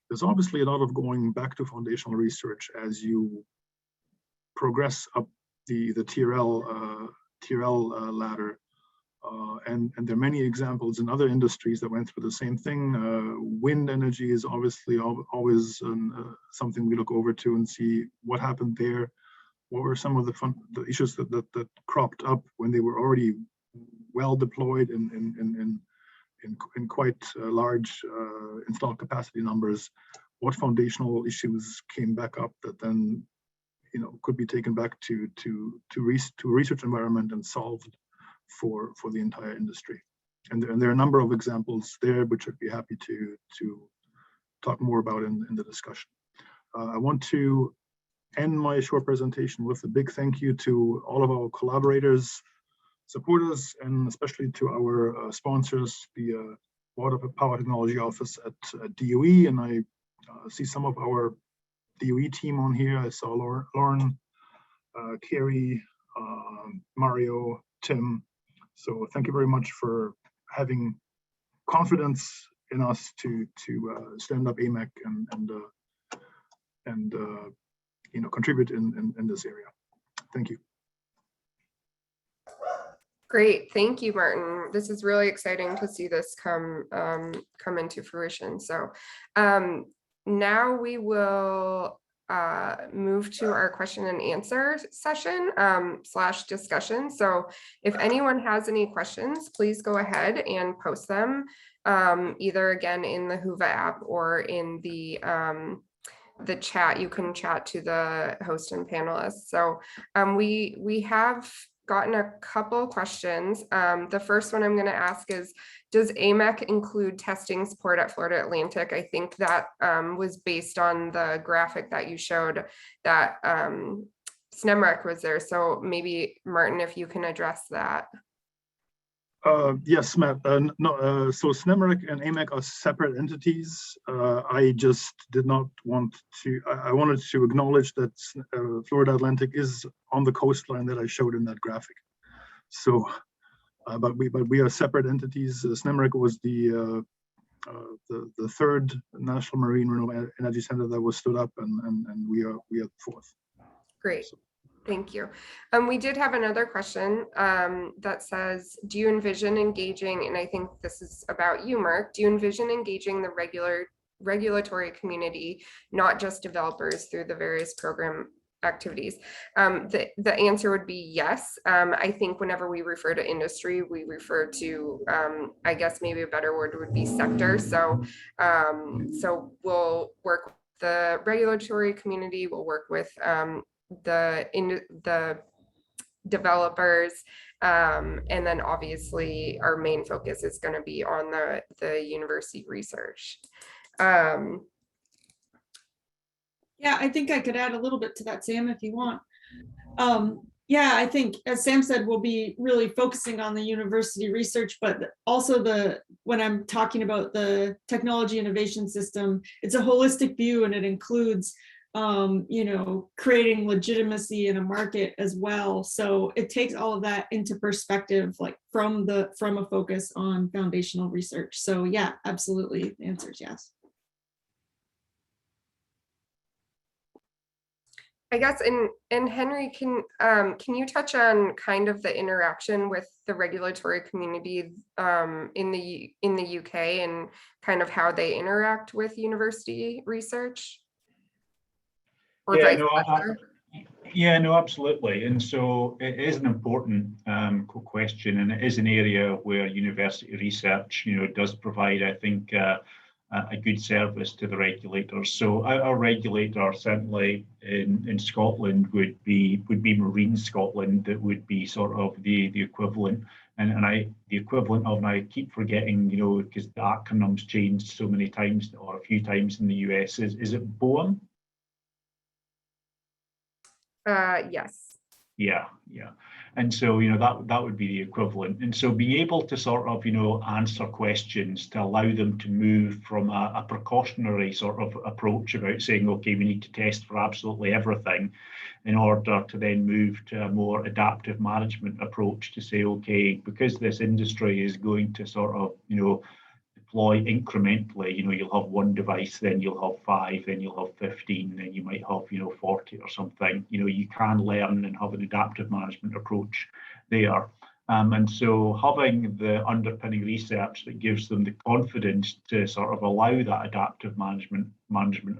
D: there's obviously a lot of going back to foundational research as you progress up the TRL ladder. And there are many examples in other industries that went through the same thing. Wind energy is obviously always something we look over to and see what happened there. What were some of the issues that cropped up when they were already well deployed in quite large installed capacity numbers? What foundational issues came back up that then could be taken back to research environment and solved for the entire industry? And there are a number of examples there which I'd be happy to talk more about in the discussion. I want to end my short presentation with a big thank you to all of our collaborators, supporters, and especially to our sponsors, the Water Power Technology Office at DOE. And I see some of our DOE team on here. I saw Lauren, Carrie, Mario, Tim. So thank you very much for having confidence in us to stand up AMEC and contribute in this area. Thank you.
A: Great, thank you, Martin. This is really exciting to see this come into fruition. So now we will move to our question and answer session / discussion. So if anyone has any questions, please go ahead and post them either again in the Whova app or in the chat. You can chat to the host and panelists. So we have gotten a couple questions. The first one I'm going to ask is, does AMEC include testing support at Florida Atlantic? I think that was based on the graphic that you showed that Emeric was there. So maybe Martin, if you can address that.
D: Yes, Matt. No, so Emeric and AMEC are separate entities. I just did not want to, I wanted to acknowledge that Florida Atlantic is on the coastline that I showed in that graphic. So, but we are separate entities. Emeric was the third National Marine Renewable Energy Center that was stood up, and we are the fourth.
A: Great.
D: So.
A: Thank you. We did have another question that says, do you envision engaging, and I think this is about you, Mark, do you envision engaging the regulatory community, not just developers, through the various program activities? The answer would be yes. I think whenever we refer to industry, we refer to, I guess maybe a better word would be sector. So, so we'll work with the regulatory community, we'll work with the developers, and then obviously our main focus is going to be on the university research.
B: Yeah, I think I could add a little bit to that, Sam, if you want. Yeah, I think, as Sam said, we'll be really focusing on the university research, but also when I'm talking about the technology innovation system, it's a holistic view, and it includes creating legitimacy in a market as well. So it takes all of that into perspective, like from a focus on foundational research. So yeah, absolutely. The answer is yes.
A: I guess, and Henry, can you touch on kind of the interaction with the regulatory community in the UK and kind of how they interact with university research?
C: Yeah, no, absolutely. And so it is an important question, and it is an area where university research, does provide, I think, a good service to the regulators. So our regulator, certainly in Scotland, would be Marine Scotland. That would be sort of the equivalent. And the equivalent of, and I keep forgetting, because the acronyms changed so many times or a few times in the US. Is it BOEM?
A: Yes.
C: Yeah. And so, that would be the equivalent. And so being able to sort of, answer questions to allow them to move from a precautionary sort of approach about saying, okay, we need to test for absolutely everything, in order to then move to a more adaptive management approach to say, okay, because this industry is going to sort of, deploy incrementally, you'll have one device, then you'll have 5, then you'll have 15, then you might have, 40 or something. You can learn and have an adaptive management approach there. And so having the underpinning research that gives them the confidence to sort of allow that adaptive management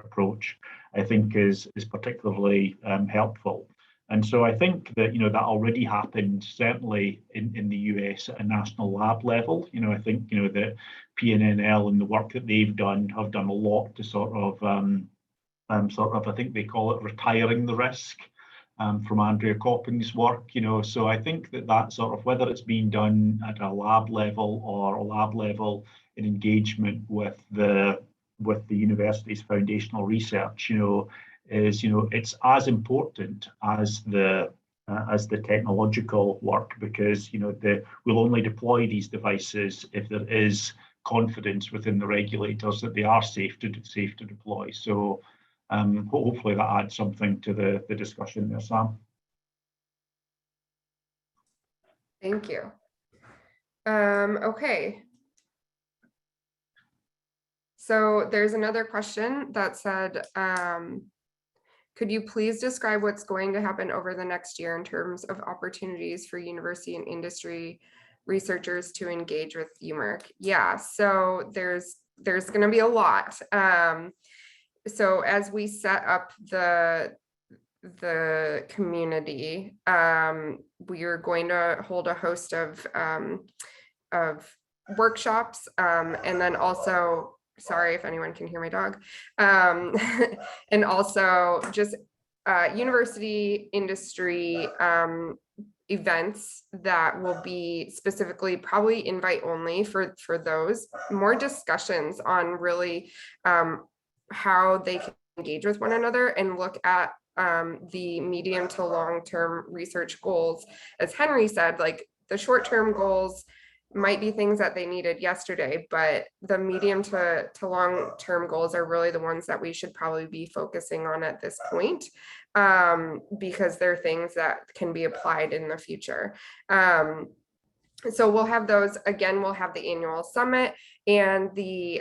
C: approach, I think is particularly helpful. And so I think that, that already happened, certainly in the US at a national lab level. I think, that PNNL and the work that they've done have done a lot to sort of, I think they call it retiring the risk from Andrea Copping's work, So I think that sort of, whether it's being done at a lab level or a lab level in engagement with the university's foundational research, is it's as important as the technological work, because we'll only deploy these devices if there is confidence within the regulators that they are safe to deploy. So hopefully that adds something to the discussion there, Sam.
A: Thank you. Okay. So there's another question that said, could you please describe what's going to happen over the next year in terms of opportunities for university and industry researchers to engage with Emeric? Yeah, so there's going to be a lot. So as we set up the community, we are going to hold a host of workshops, and then also, sorry if anyone can hear my dog, and also just university industry events that will be specifically probably invite only for those, more discussions on really how they can engage with one another and look at the medium to long-term research goals. As Henry said, like the short-term goals might be things that they needed yesterday, but the medium to long-term goals are really the ones that we should probably be focusing on at this point, because they're things that can be applied in the future. So we'll have those. Again, we'll have the annual summit and the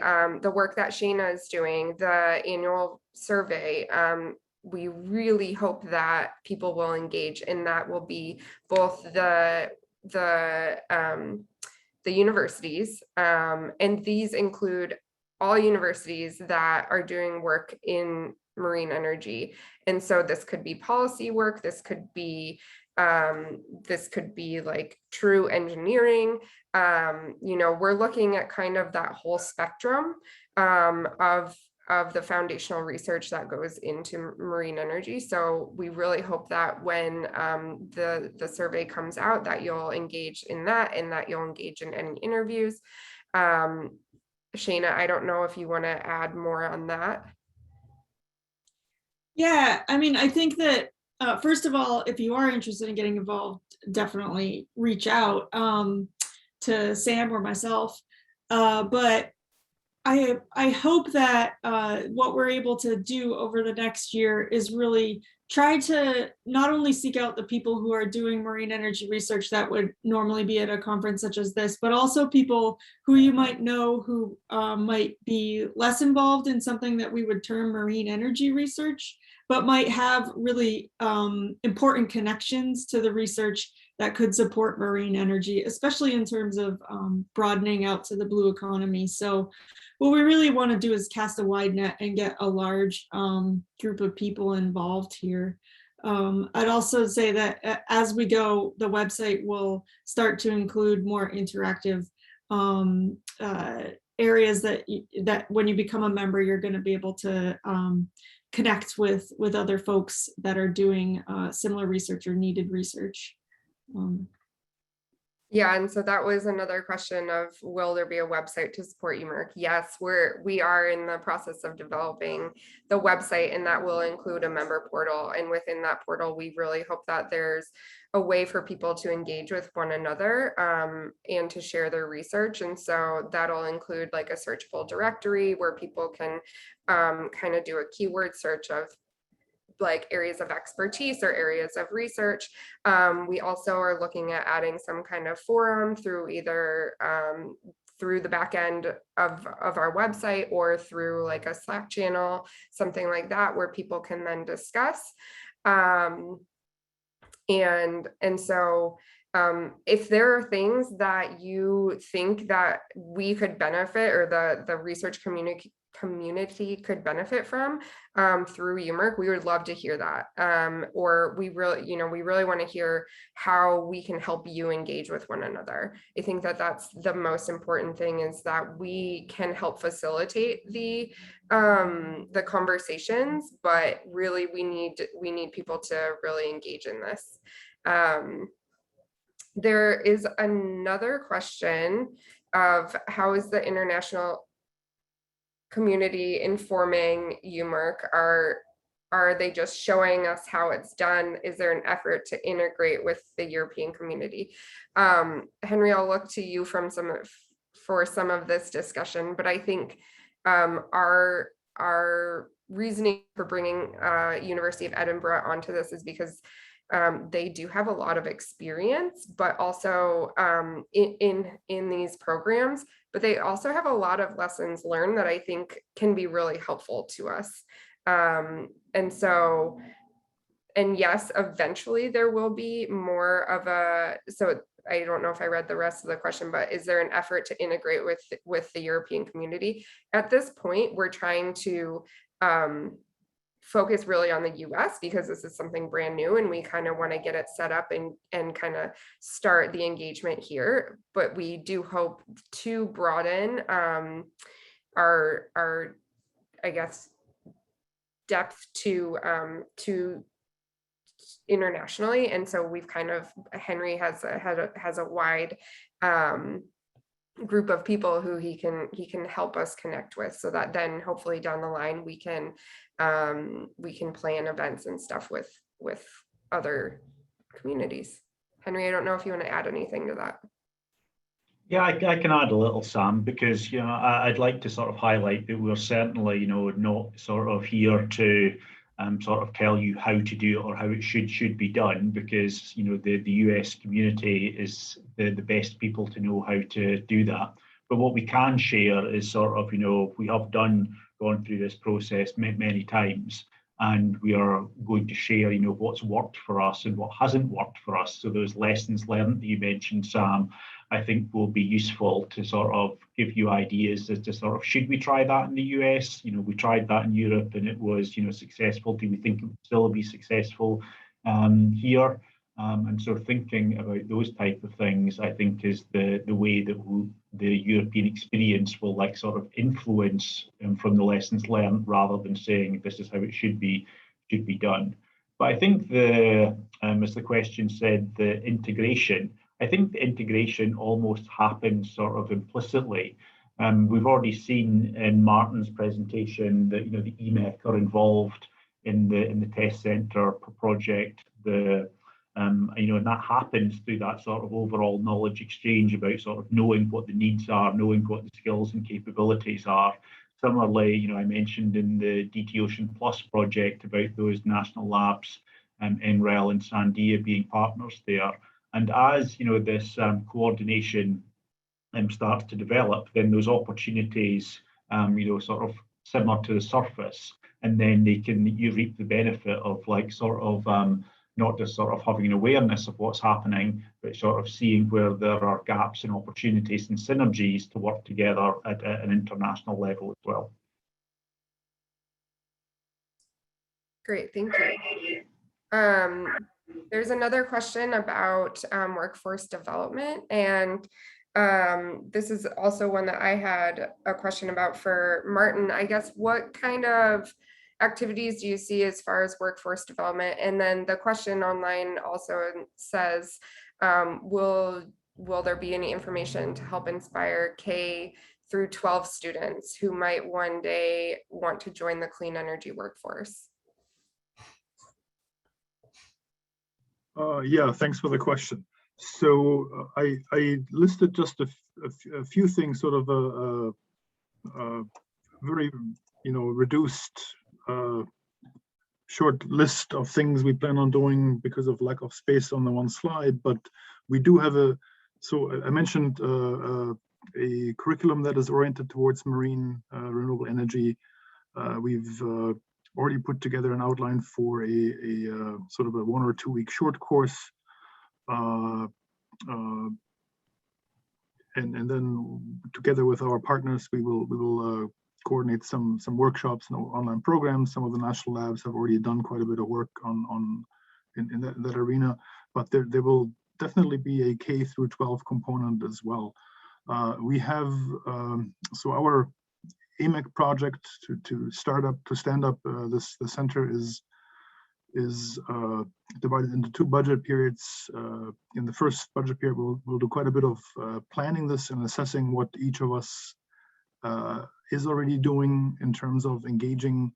A: work that Shana is doing, the annual survey. We really hope that people will engage, and that will be both the universities, and these include all universities that are doing work in marine energy. And so this could be policy work, this could be like true engineering. We're looking at kind of that whole spectrum of the foundational research that goes into marine energy. So we really hope that when the survey comes out, that you'll engage in that and that you'll engage in any interviews. Shana, I don't know if you want to add more on that.
B: Yeah, I mean, I think that first of all, if you are interested in getting involved, definitely reach out to Sam or myself. But I hope that what we're able to do over the next year is really try to not only seek out the people who are doing marine energy research that would normally be at a conference such as this, but also people who you might know who might be less involved in something that we would term marine energy research, but might have really important connections to the research that could support marine energy, especially in terms of broadening out to the blue economy. So what we really want to do is cast a wide net and get a large group of people involved here. I'd also say that as we go, the website will start to include more interactive areas that when you become a member, you're going to be able to connect with other folks that are doing similar research or needed research.
A: Yeah, and so that was another question of, will there be a website to support Emeric? Yes, we are in the process of developing the website, and that will include a member portal. And within that portal, we really hope that there's a way for people to engage with one another and to share their research. And so that'll include like a searchable directory where people can kind of do a keyword search of like areas of expertise or areas of research. We also are looking at adding some kind of forum through either through the back end of our website or through like a Slack channel, something like that, where people can then discuss. And so if there are things that you think that we could benefit, or the research community could benefit from through Emeric, we would love to hear that. Or we really want to hear how we can help you engage with one another. I think that that's the most important thing, is that we can help facilitate the conversations, but really we need people to really engage in this. There is another question of, how is the international community informing Emeric? Are they just showing us how it's done? Is there an effort to integrate with the European community? Henry, I'll look to you for some of this discussion, but I think our reasoning for bringing University of Edinburgh onto this is because they do have a lot of experience, but also in these programs, but they also have a lot of lessons learned that I think can be really helpful to us. And yes, eventually there will be more of so I don't know if I read the rest of the question, but is there an effort to integrate with the European community? At this point, we're trying to focus really on the US, because this is something brand new and we kind of want to get it set up and kind of start the engagement here. But we do hope to broaden our I guess depth to internationally. And so we've kind of, Henry has a wide group of people who he can help us connect with, so that then hopefully down the line we can plan events and stuff with other communities. Henry, I don't know if you want to add anything to that.
C: Yeah, I can add a little, Sam, because I'd like to sort of highlight that we're certainly not sort of here to sort of tell you how to do it or how it should be done, because the US community is the best people to know how to do that. But what we can share is sort of we have gone through this process many times, and we are going to share what's worked for us and what hasn't worked for us. So those lessons learned that you mentioned, Sam, I think will be useful to sort of give you ideas as to sort of, should we try that in the US? We tried that in Europe and it was successful. Do we think it would still be successful here? And so thinking about those type of things, I think, is the way that the European experience will like sort of influence from the lessons learned, rather than saying this is how it should be done. But I think as the question said, the integration, I think the integration almost happens sort of implicitly. We've already seen in Martin's presentation that the EMEC are involved in the test centre project. And that happens through that sort of overall knowledge exchange about sort of knowing what the needs are, knowing what the skills and capabilities are. Similarly, I mentioned in the DT Ocean Plus project about those national labs, NREL and Sandia being partners there. And as this coordination starts to develop, then those opportunities, sort of similar to the surface, and then you reap the benefit of like sort of not just sort of having an awareness of what's happening, but sort of seeing where there are gaps and opportunities and synergies to work together at an international level as well.
A: Great, thank you. There's another question about workforce development, and this is also one that I had a question about for Martin. I guess, what kind of activities do you see as far as workforce development? And then the question online also says, will will there be any information to help inspire K through 12 students who might one day want to join the clean energy workforce?
D: Yeah, thanks for the question. So I listed just a few things, sort of a very, reduced short list of things we plan on doing because of lack of space on the one slide, but we do have so I mentioned a curriculum that is oriented towards marine renewable energy. We've already put together an outline for a sort of a 1 or 2 week short course. And then together with our partners, we will coordinate some workshops and online programs. Some of the national labs have already done quite a bit of work in that arena, but there will definitely be a K through 12 component as well. We have so our AMEC project to stand up the center is divided into 2 budget periods. In the first budget period, we'll do quite a bit of planning this and assessing what each of us is already doing in terms of engaging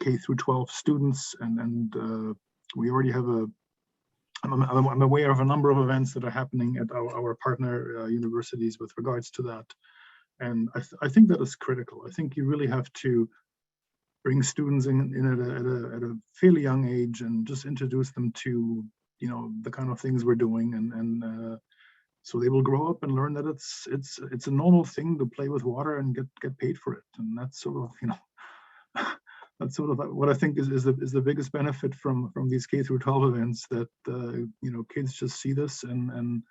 D: K through 12 students, and we already have I'm aware of a number of events that are happening at our partner universities with regards to that. And I think that is critical. I think you really have to bring students in at a fairly young age and just introduce them to, the kind of things we're doing, and so they will grow up and learn that it's a normal thing to play with water and get paid for it. And that's sort of, that's sort of what I think is the biggest benefit from these K through 12 events, that kids just see this, and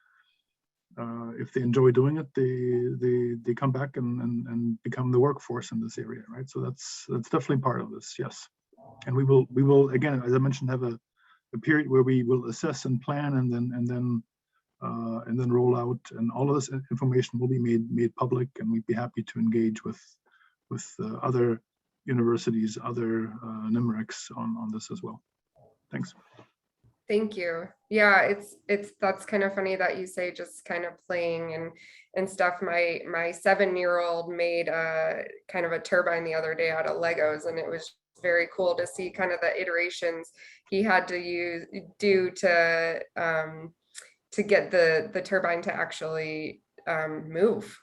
D: if they enjoy doing it, they come back and become the workforce in this area, right? So that's definitely part of this, yes. And we will again, as I mentioned, have a period where we will assess and plan, and then roll out, and all of this information will be made public, and we'd be happy to engage with other universities, other Emerics on this as well. Thanks.
A: Thank you. Yeah, that's kind of funny that you say just kind of playing and stuff. My 7-year-old made a kind of a turbine the other day out of Legos, and it was very cool to see kind of the iterations he had to do to get the turbine to actually move.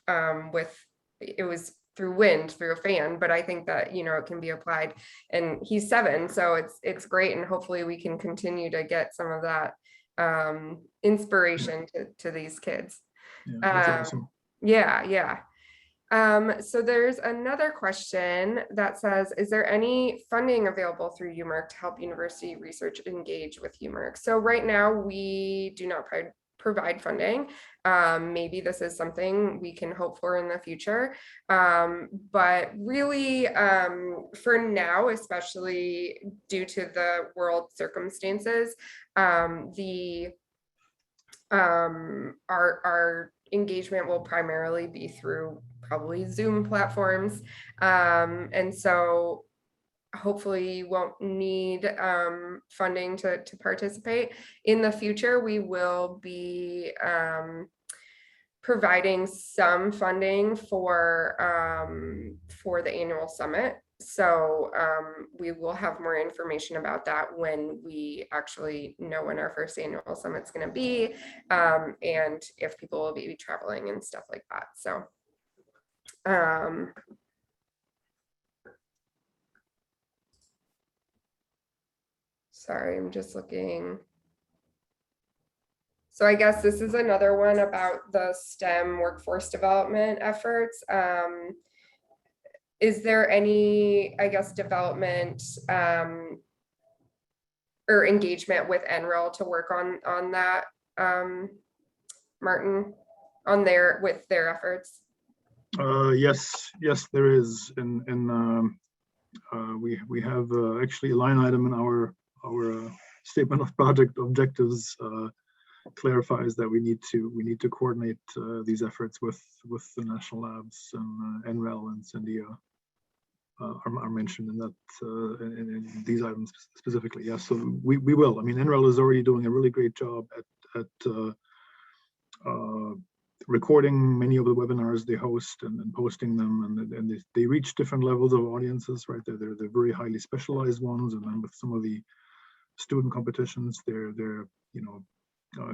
A: It was through wind, through a fan, but I think that it can be applied, and he's 7, so it's great, and hopefully we can continue to get some of that inspiration to these kids.
D: Yeah, that's awesome.
A: Yeah. So there's another question that says, is there any funding available through Emeric to help university research engage with Emeric? So right now we do not provide funding. Maybe this is something we can hope for in the future. But really, for now, especially due to the world circumstances, our engagement will primarily be through probably Zoom platforms. And so hopefully you won't need funding to participate. In the future, we will be providing some funding for the annual summit. So we will have more information about that when we actually know when our first annual summit is going to be, and if people will be traveling and stuff like that. So sorry, I'm just looking. So I guess this is another one about the STEM workforce development efforts. Is there any, I guess, development or engagement with NREL to work on that, Martin, with their efforts?
D: Yes, there is, and we have actually a line item in our statement of project objectives clarifies that we need to coordinate these efforts with the national labs, and NREL and Sandia are mentioned in that in these items specifically. Yes, so we will. I mean, NREL is already doing a really great job recording many of the webinars they host and posting them, and they reach different levels of audiences, right? They're very highly specialized ones, and then with some of the student competitions, they're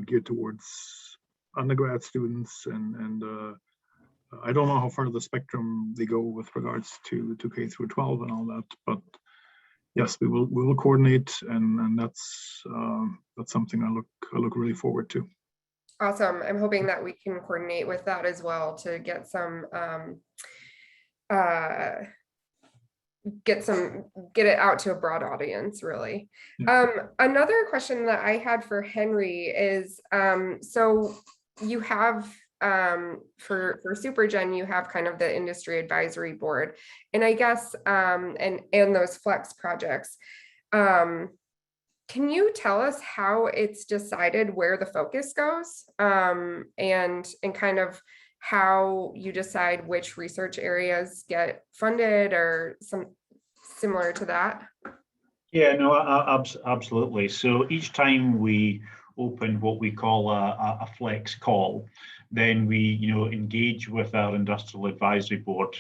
D: geared towards undergrad students, and I don't know how far the spectrum they go with regards to K through 12 and all that, but yes, we will coordinate, and that's something I look really forward to.
A: Awesome. I'm hoping that we can coordinate with that as well to get it out to a broad audience, really.
D: Yeah.
A: Another question that I had for Henry is, so you have for SuperGen, you have kind of the industry advisory board, and I guess and those flex projects. Can you tell us how it's decided where the focus goes, and kind of how you decide which research areas get funded, or some similar to that?
C: Yeah, no, absolutely. So each time we open what we call a flex call, then we engage with our industrial advisory board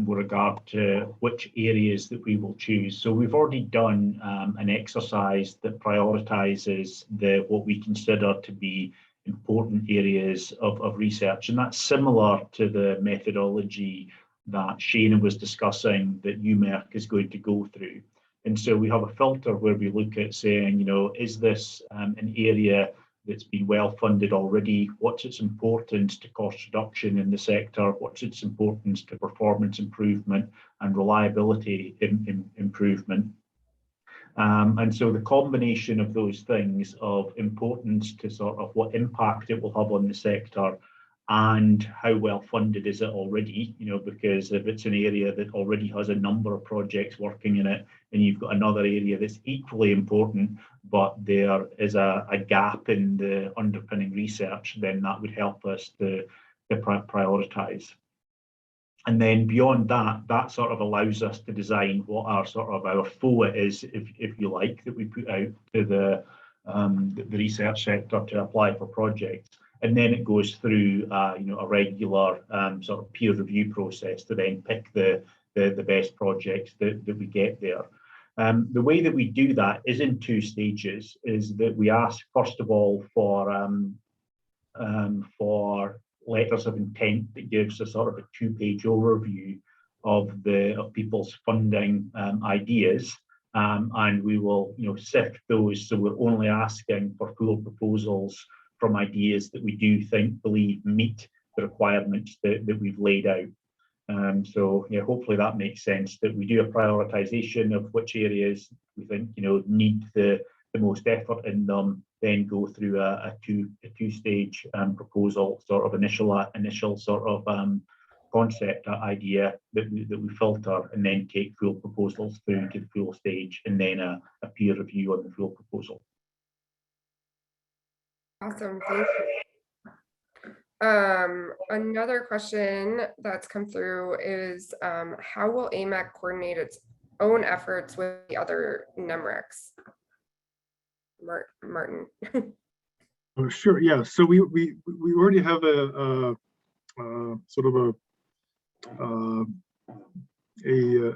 C: with regard to which areas that we will choose. So we've already done an exercise that prioritizes what we consider to be important areas of research, and that's similar to the methodology that Shana was discussing that Emeric is going to go through. And so we have a filter where we look at saying, is this an area that's been well funded already? What's its importance to cost reduction in the sector? What's its importance to performance improvement and reliability improvement? And so the combination of those things of importance to sort of what impact it will have on the sector and how well funded is it already, because if it's an area that already has a number of projects working in it, and you've got another area that's equally important, but there is a gap in the underpinning research, then that would help us to prioritize. And then beyond that, that sort of allows us to design what our FOA is, if you like, that we put out to the research sector to apply for projects. And then it goes through a regular sort of peer review process to then pick the best projects that we get there. The way that we do that is in two stages. Is that we ask first of all for letters of intent that gives a sort of a 2-page overview of people's funding ideas, and we will sift those. So we're only asking for full proposals from ideas that we do believe meet the requirements that we've laid out. So yeah, hopefully that makes sense, that we do a prioritization of which areas we think need the most effort in them, then go through a two-stage proposal, sort of initial sort of concept idea that we filter, and then take full proposals through to the full stage, and then a peer review on the full proposal.
A: Awesome, thank you. Another question that's come through is, how will AMAC coordinate its own efforts with the other NEMRECs? Martin.
D: Oh, sure, yeah. So we already have a sort of an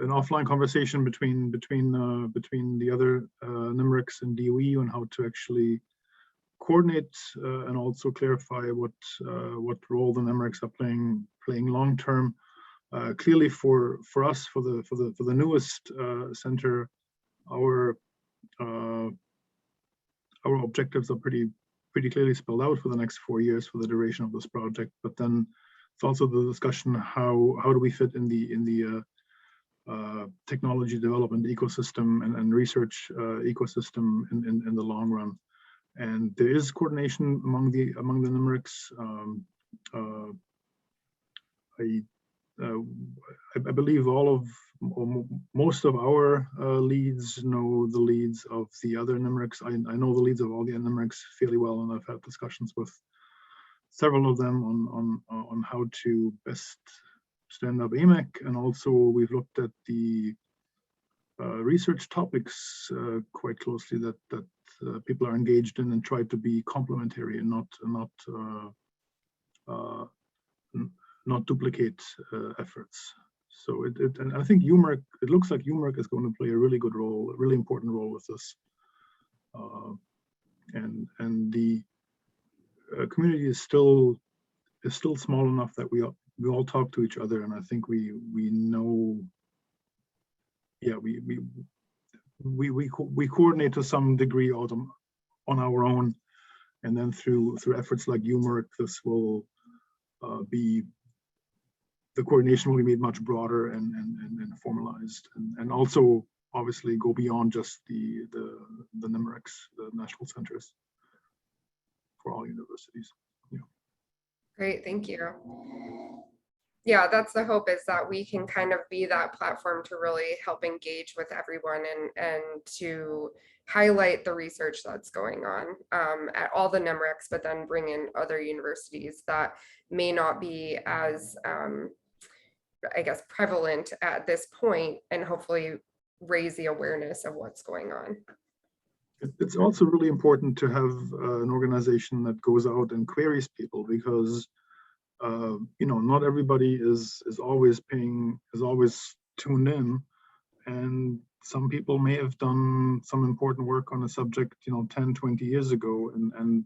D: offline conversation between the other NEMRECs and DOE on how to actually coordinate and also clarify what role the NEMRECs are playing long term. Clearly, for us, for the newest center, our objectives are pretty clearly spelled out for the next 4 years for the duration of this project. But then it's also the discussion how do we fit in the technology development ecosystem and research ecosystem in the long run. And there is coordination among the NEMRECs. I believe most of our leads know the leads of the other NEMRECs. I know the leads of all the NEMRECs fairly well, and I've had discussions with several of them on how to best stand up AMAC. And also we've looked at the research topics quite closely that people are engaged in, and try to be complementary and not duplicate efforts. So and I think Umeric, it looks like Umeric is going to play a really good role, a really important role with this. And the community is still small enough that we all talk to each other, and I think we know, yeah, we coordinate to some degree on our own, and then through efforts like Umeric, this will be, the coordination will be made much broader and formalized, and also obviously go beyond just the NEMRICs, the national centers for all universities. Yeah.
A: Great, thank you. Yeah, that's the hope, is that we can kind of be that platform to really help engage with everyone and to highlight the research that's going on at all the NEMRICs, but then bring in other universities that may not be as, I guess, prevalent at this point, and hopefully raise the awareness of what's going on.
D: It's also really important to have an organization that goes out and queries people, because not everybody is always tuned in, and some people may have done some important work on a subject 10, 20 years ago, and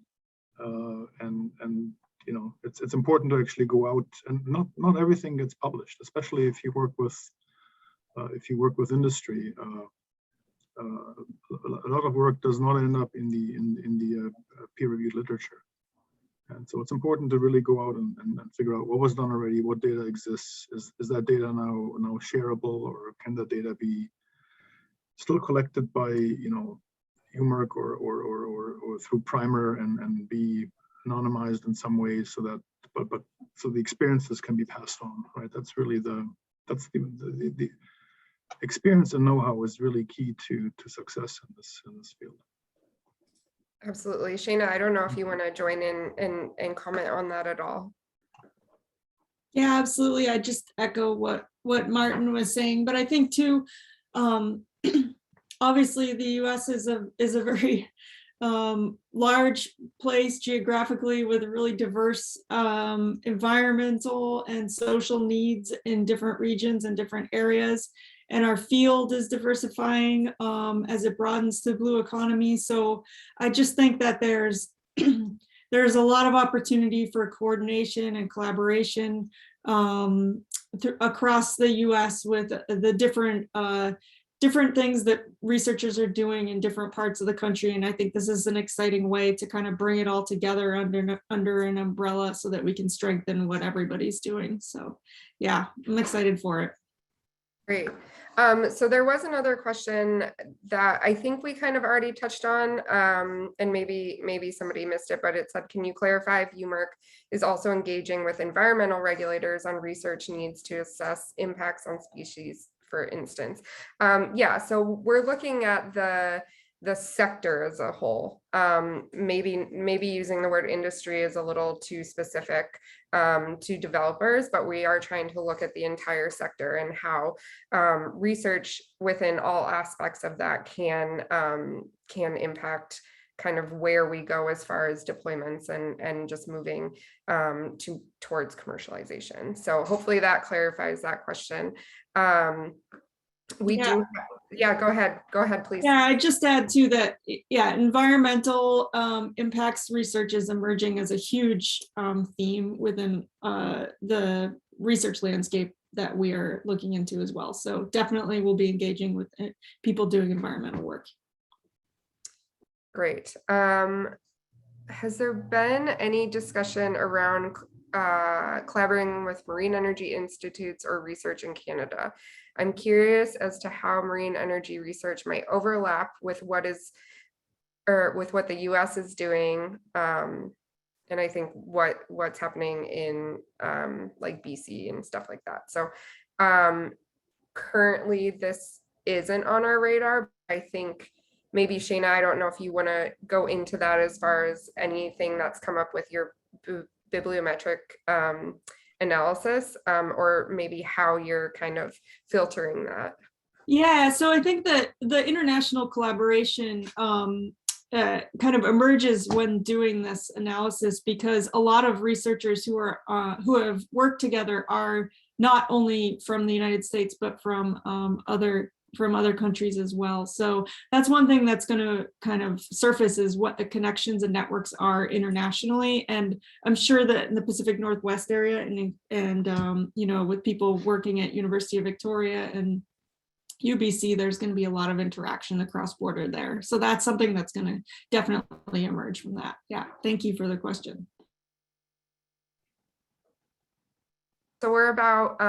D: it's important to actually go out, and not everything gets published, especially if you work with industry. A lot of work does not end up in the peer-reviewed literature, and so it's important to really go out and figure out what was done already, what data exists, is that data now shareable, or can that data be still collected by Umeric or through Primer and be anonymized in some ways, so that but so the experiences can be passed on, right? That's really the experience and know-how is really key to success in this field.
A: Absolutely. Shana, I don't know if you want to join in and comment on that at all.
B: Yeah, absolutely. I just echo what Martin was saying, but I think too, obviously the US is a very large place geographically, with really diverse environmental and social needs in different regions and different areas. And our field is diversifying as it broadens the blue economy. So I just think that there's a lot of opportunity for coordination and collaboration across the US with the different things that researchers are doing in different parts of the country. And I think this is an exciting way to kind of bring it all together under an umbrella, so that we can strengthen what everybody's doing. So yeah, I'm excited for it.
A: Great. So there was another question that I think we kind of already touched on, and maybe somebody missed it, but it said, can you clarify if Umeric is also engaging with environmental regulators on research needs to assess impacts on species, for instance? Yeah, so we're looking at the sector as a whole. Maybe using the word industry is a little too specific to developers, but we are trying to look at the entire sector and how research within all aspects of that can impact kind of where we go as far as deployments and just moving towards commercialization. So hopefully that clarifies that question. Yeah, go ahead, please.
B: Yeah, I just add to that, yeah, environmental impacts research is emerging as a huge theme within the research landscape that we are looking into as well. So definitely we'll be engaging with people doing environmental work. Great.
A: Has there been any discussion around collaborating with marine energy institutes or research in Canada? I'm curious as to how marine energy research might overlap with what the US is doing, and I think what's happening in like BC and stuff like that. So currently this isn't on our radar. I think maybe Shana, I don't know if you want to go into that as far as anything that's come up with your bibliometric analysis, or maybe how you're kind of filtering that.
B: Yeah, so I think that the international collaboration kind of emerges when doing this analysis, because a lot of researchers who have worked together are not only from the United States, but from other countries as well. So that's one thing that's going to kind of surface, is what the connections and networks are internationally. And I'm sure that in the Pacific Northwest area and you know, with people working at University of Victoria and UBC, there's going to be a lot of interaction across border there. So that's something that's going to definitely emerge from that. Yeah, thank you for the question.
A: So we're about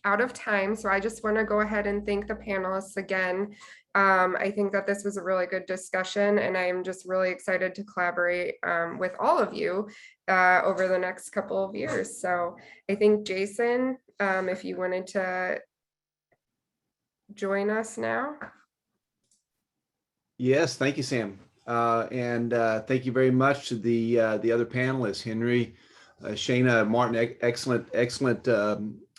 A: out of time. So I just want to go ahead and thank the panelists again. I think that this was a really good discussion, and I am just really excited to collaborate with all of you over the next couple of years. So I think Jason, if you wanted to join us now.
E: Yes, thank you, Sam. And thank you very much to the other panelists, Henry, Shana, Martin. Excellent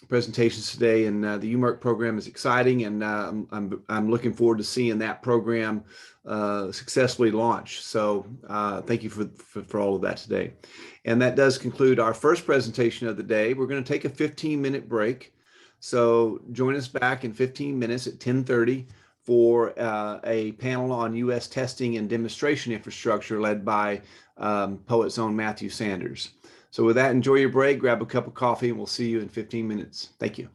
E: presentations today, and the UMERC program is exciting, and I'm looking forward to seeing that program successfully launch. So thank you for all of that today. And that does conclude our first presentation of the day. We're going to take a 15-minute break. So join us back in 15 minutes at 10:30 for a panel on U.S. testing and demonstration infrastructure led by Poet's own Matthew Sanders. So with that, enjoy your break, grab a cup of coffee, and we'll see you in 15 minutes. Thank you.